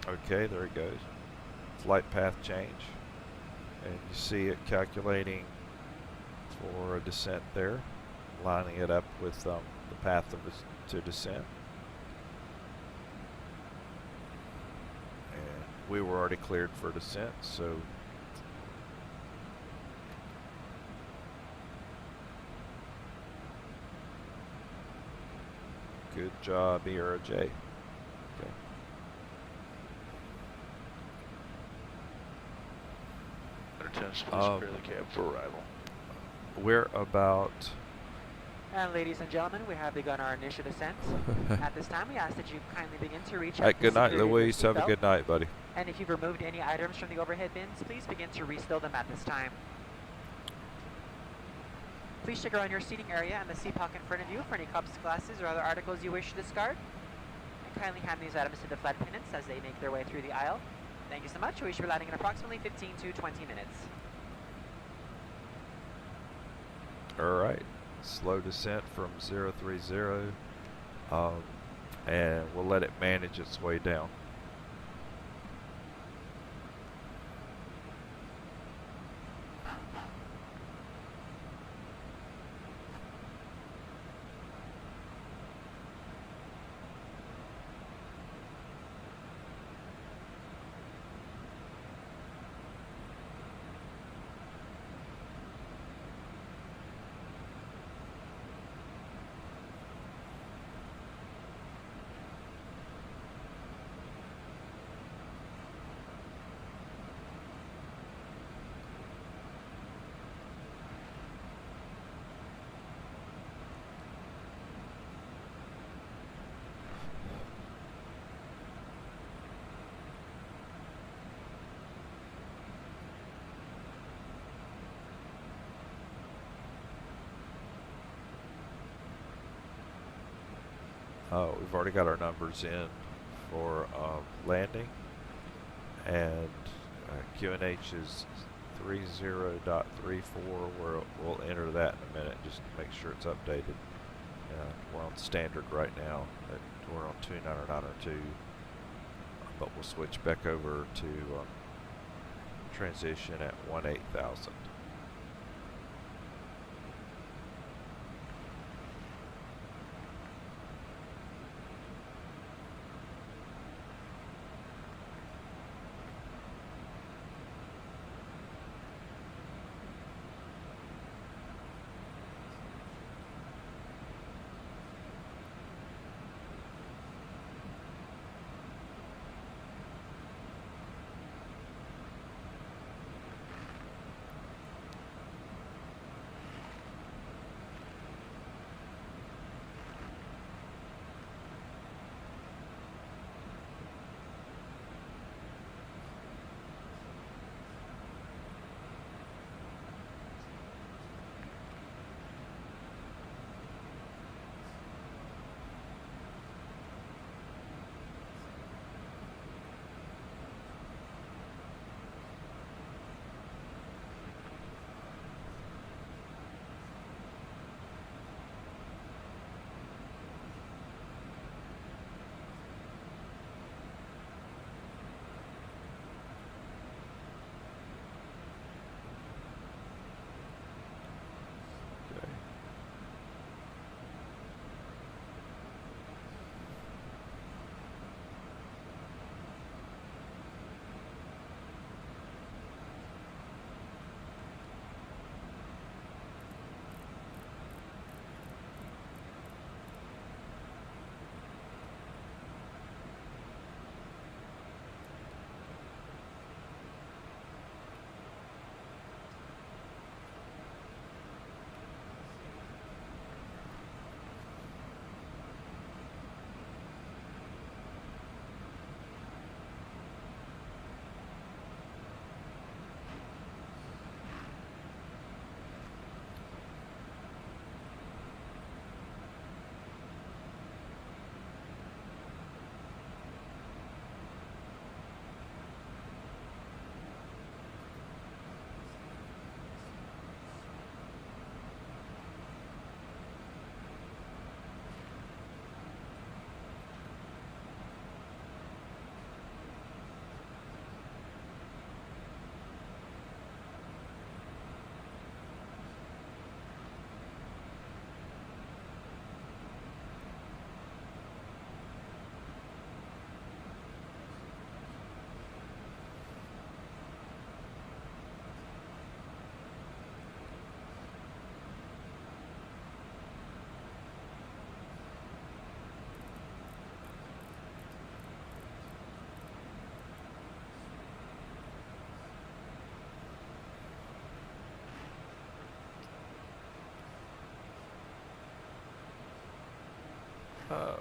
Okay, there it goes. Flight path change. And you see it calculating for a descent there, lining it up with the path to descent. And we were already cleared for descent, so good job, ERJ. Okay. Attention, please prepare the cab for arrival. We're about... And ladies and gentlemen, we have begun our initial descent. At this time, we ask that you kindly begin to reach out. Good night, Louise. Have a good night, buddy. And if you've removed any items from the overhead bins, please begin to restow them at this time. Please check around your seating area and the seat pocket in front of you for any cups, glasses, or other articles you wish to discard. And kindly hand these items to the flight attendants as they make their way through the aisle. Thank you so much. We should be landing in approximately 15 to 20 minutes. Alright, slow descent from 030, and we'll let it manage its way down. We've already got our numbers in for landing, and QNH is 30.34. We'll enter that in a minute just to make sure it's updated. We're on standard right now. We're on 29902, but we'll switch back over to transition at 18,000.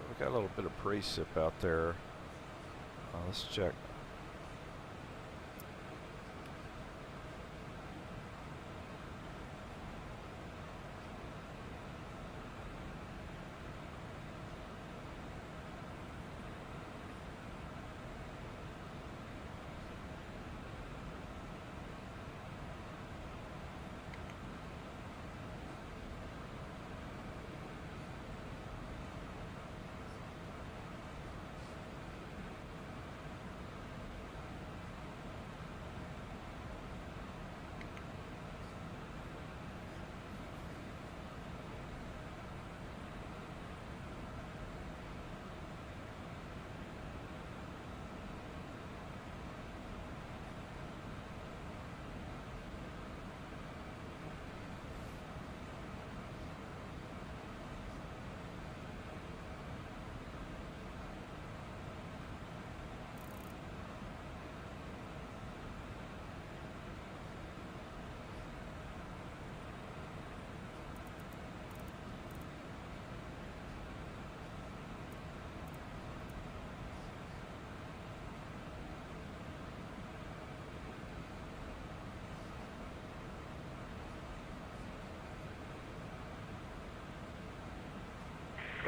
We've got a little bit of precip out there. Let's check.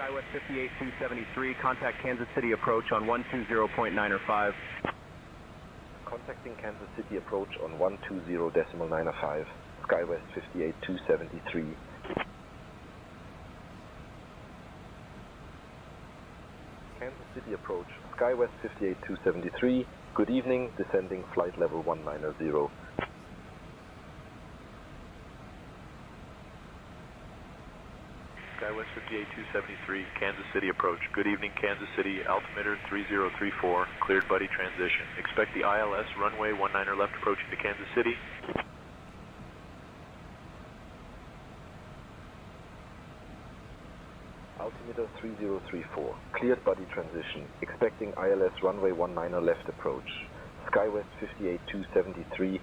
SkyWest 58273, contact Kansas City approach on 120.905. Contacting Kansas City approach on 120.905, SkyWest 58273. Kansas City approach, SkyWest 58273. Good evening, descending flight level 190. SkyWest 58273, Kansas City approach. Good evening, Kansas City, altimeter 3034, cleared buddy transition. Expect the ILS runway 19er left approaching to Kansas City. Altimeter 3034, cleared buddy transition. Expecting ILS runway 19er left approach. SkyWest 58273.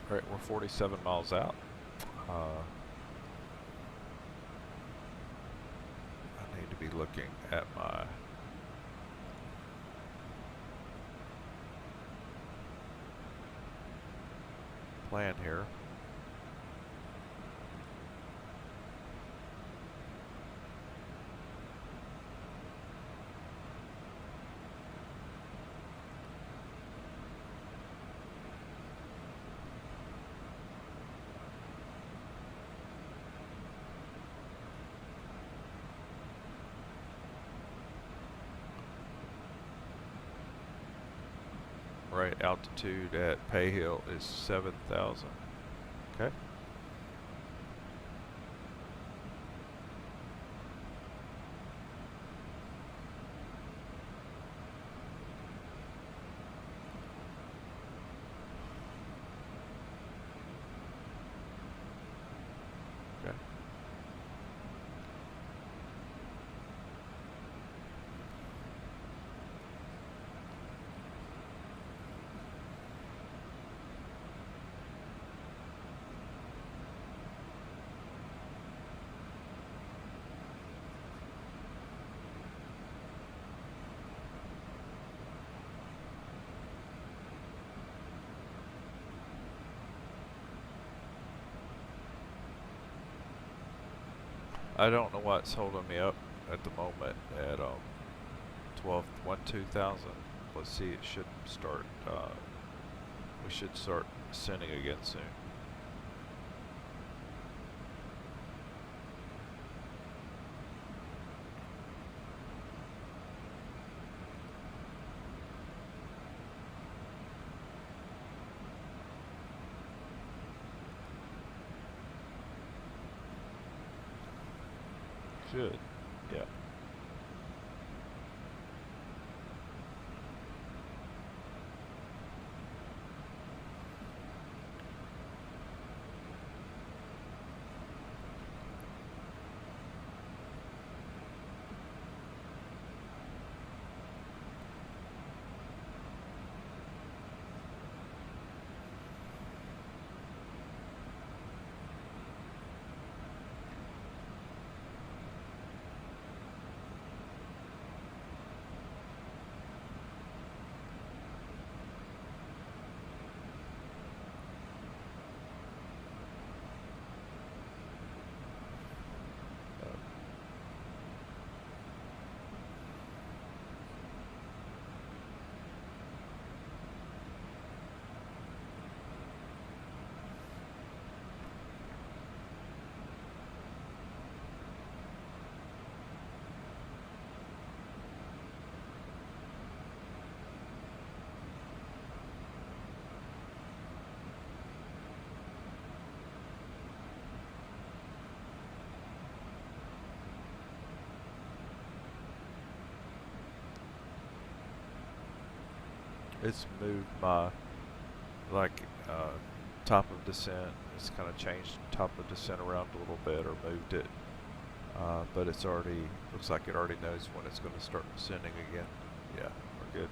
Alright, we're 47 miles out. I need to be looking at my plan here. Right, altitude at Pay Hill is 7,000. Okay. I don't know what's holding me up at the moment at 2000. Let's see, it should start, we should start sending again soon. Should, yeah. It's moved my, like, top of descent. It's kind of changed top of descent around a little bit, or moved it. But it's already, looks like it already knows when it's going to start descending again. Yeah, we're good.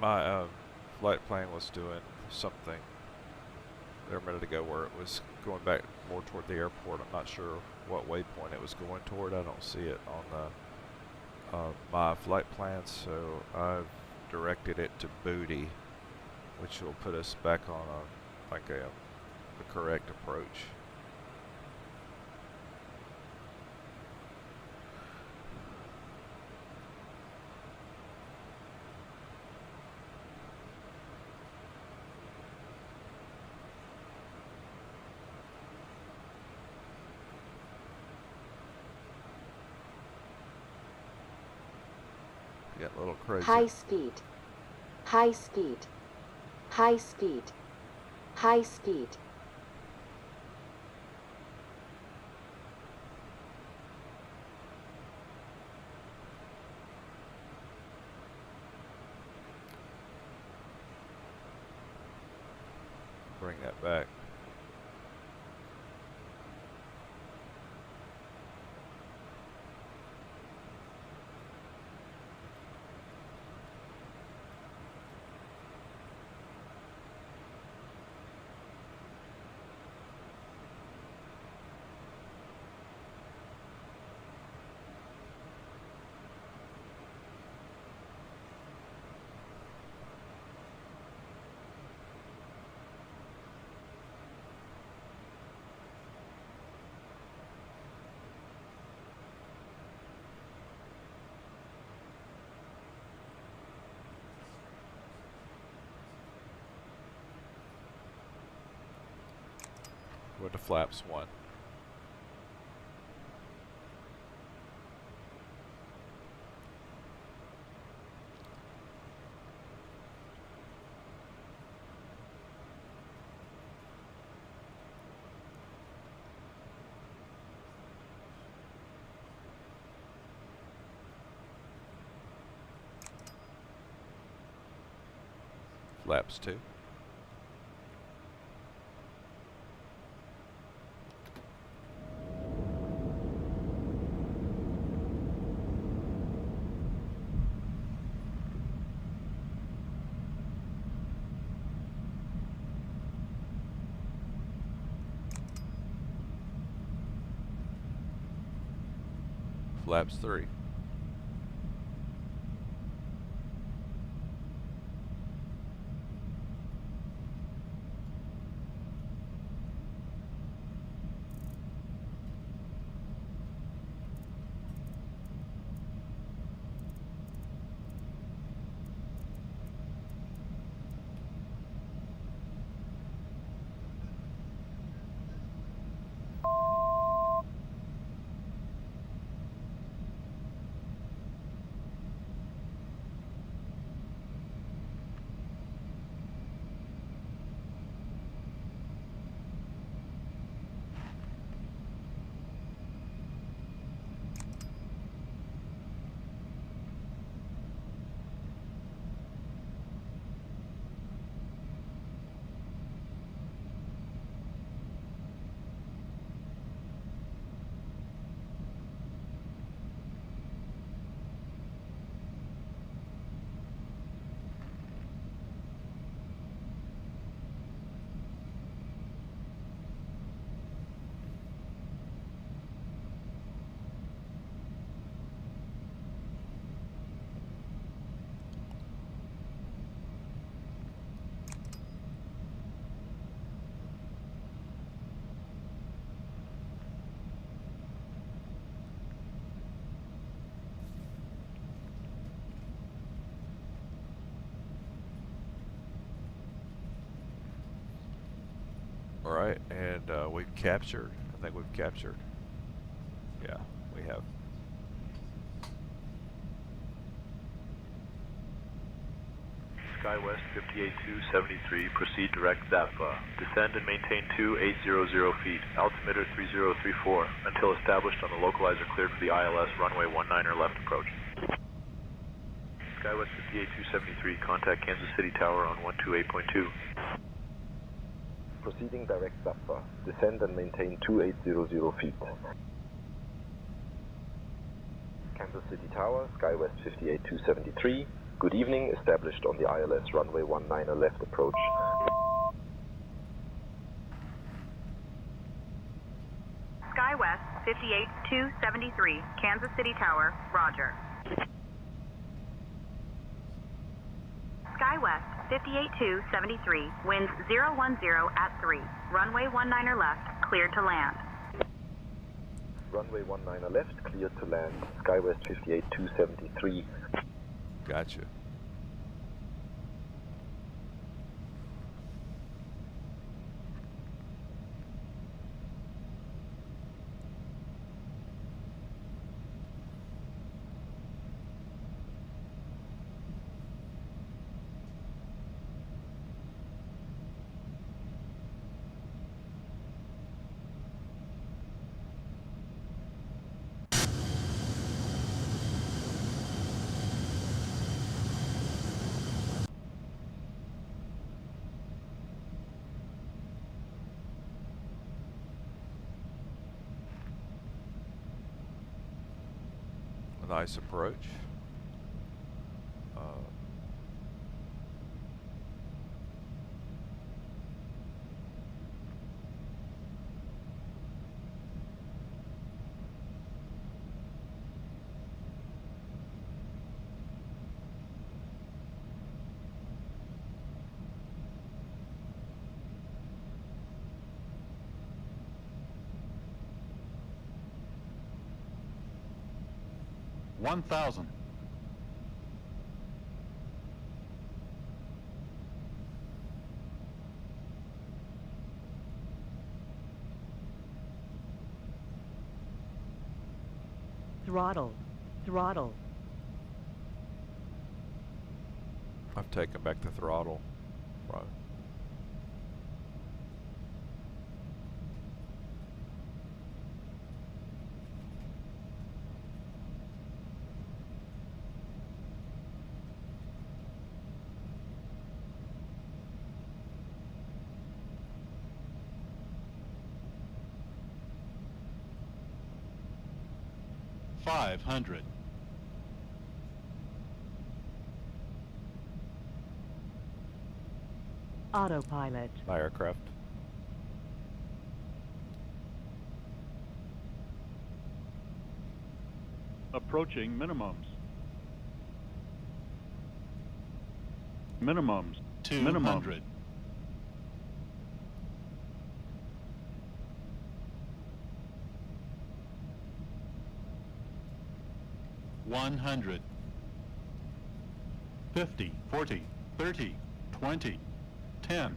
My flight plan was doing something there a minute ago where it was going back more toward the airport. I'm not sure what waypoint it was going toward. I don't see it on the my flight plan, so I've directed it to Booty, which will put us back on the correct approach. Getting a little crazy. High speed. High speed. High speed. High speed. Bring that back. Go to flaps 1. Flaps 2. Flaps 3. Alright, and we've captured. I think we've captured. Yeah, we have. SkyWest 58273, proceed direct Zappa. Descend and maintain 2800 feet, altimeter 3034, until established on the localizer cleared for the ILS runway 19er left approach. SkyWest 58273, contact Kansas City Tower on 128.2. Proceeding direct Zappa. Descend and maintain 2800 feet. Kansas City Tower, SkyWest 58273. Good evening, established on the ILS runway 19er left approach. SkyWest 58273, Kansas City Tower, roger. SkyWest 58273, winds 010 at 3, runway 19er left, cleared to land. Runway 19er left, cleared to land. SkyWest 58273. Gotcha. Nice approach. 1,000. Throttle. Throttle. I've taken back the throttle. Right. $500. Autopilot. My aircraft. Approaching minimums. Minimums. 200. $100. 50, 40, 30, 20, 10.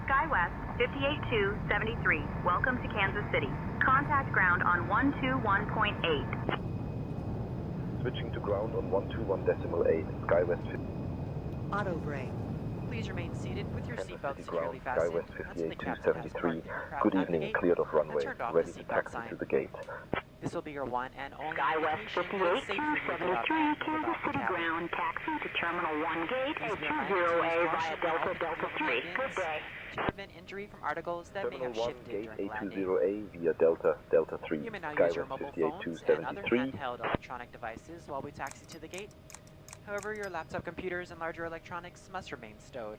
SkyWest 58273, welcome to Kansas City. Contact ground on 121.8. Switching to ground on 121.8, SkyWest 50. Auto brake. Please remain seated with your Kansas seatbelt City securely ground, fastened SkyWest until the captain has 58273. parked the aircraft Good at the evening, gate cleared of and runway, turned off ready the to seatbelt taxi sign. to the gate. This will be your one and only SkyWest indication that it's safe for you to get up and move 58273, about the Kansas City cabin. ground, taxi to Terminal 1 Gate, Please be reminded to use 20A via caution when Delta opening Delta fuel 3. bins Good day. to prevent injury from articles that may Terminal have 1, shifted gate during landing. A20A via Delta, Delta 3. You may now use your SkyWest mobile phones and other 58273. handheld electronic devices while we taxi to the gate. However, your laptop computers and larger electronics must remain stowed.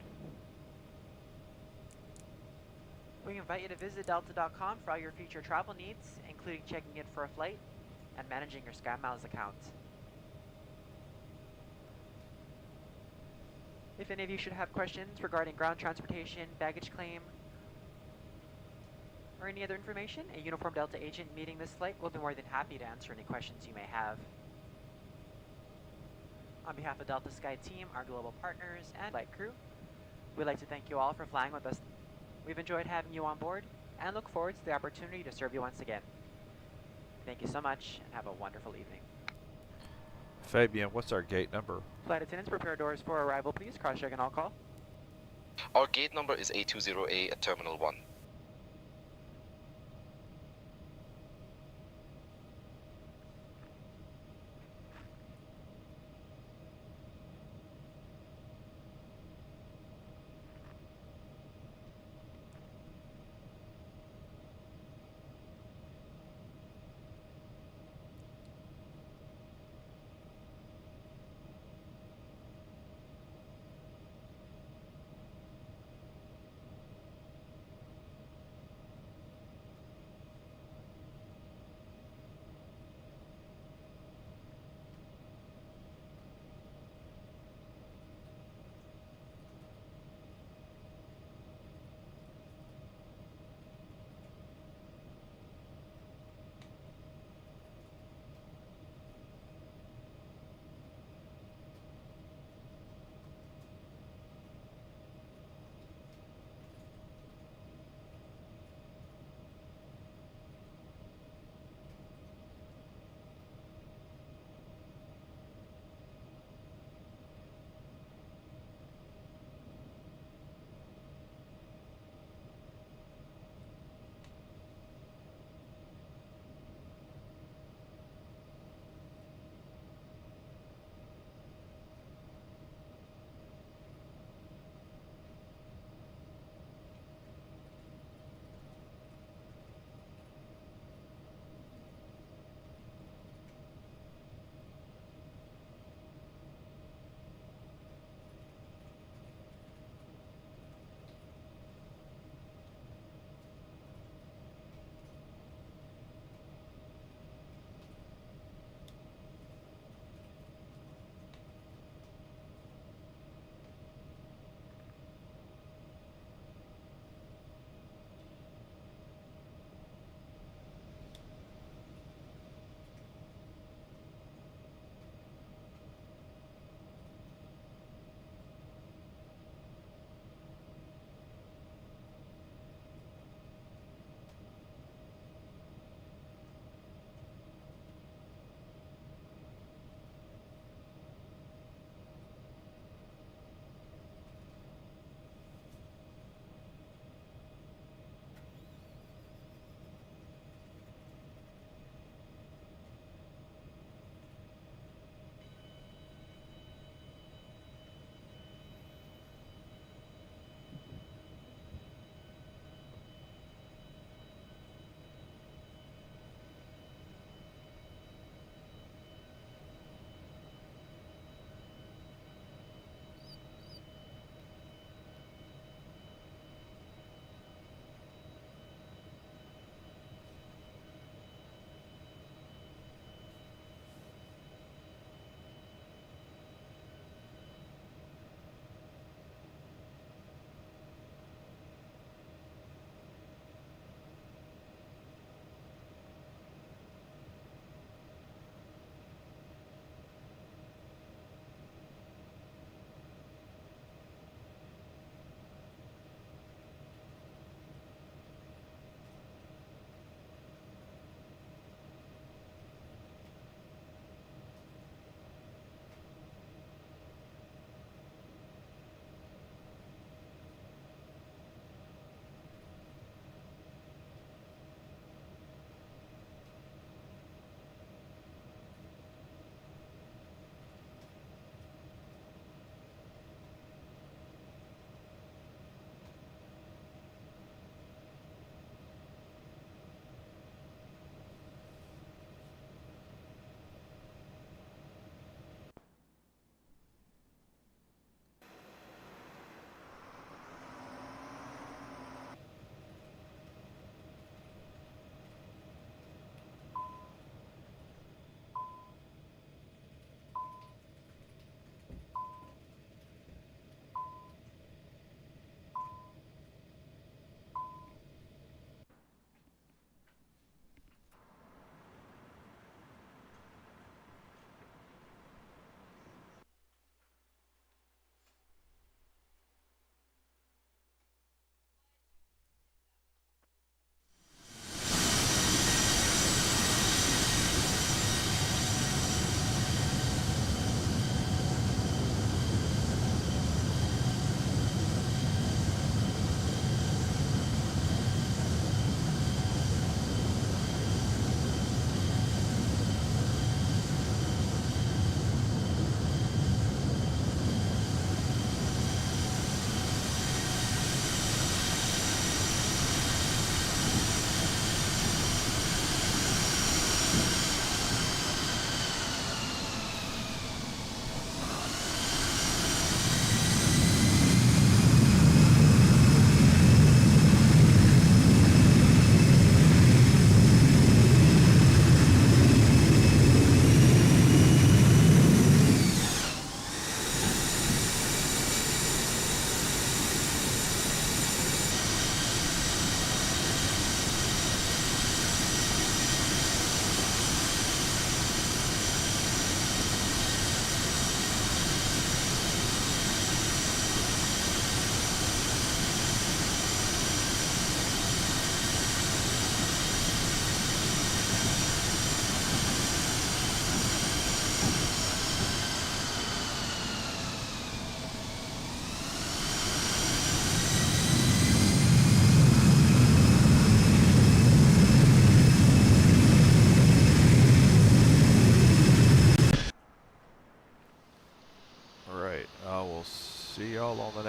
We invite you to visit delta.com for all your future travel needs, including checking in for a flight and managing your SkyMiles account. If any of you should have questions regarding ground transportation, baggage claim, or any other information, a Uniform Delta agent meeting this flight will be more than happy to answer any questions you may have. On behalf of Delta Sky Team, our global partners, and flight crew, we'd like to thank you all for flying with us. We've enjoyed having you on board and look forward to the opportunity to serve you once again. Thank you so much and have a wonderful evening. Fabian, what's our gate number? Flight attendants, prepare doors for arrival, please. Cross-check and all call. Our gate number is A20A at Terminal 1.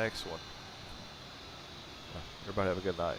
next one. Everybody have a good night.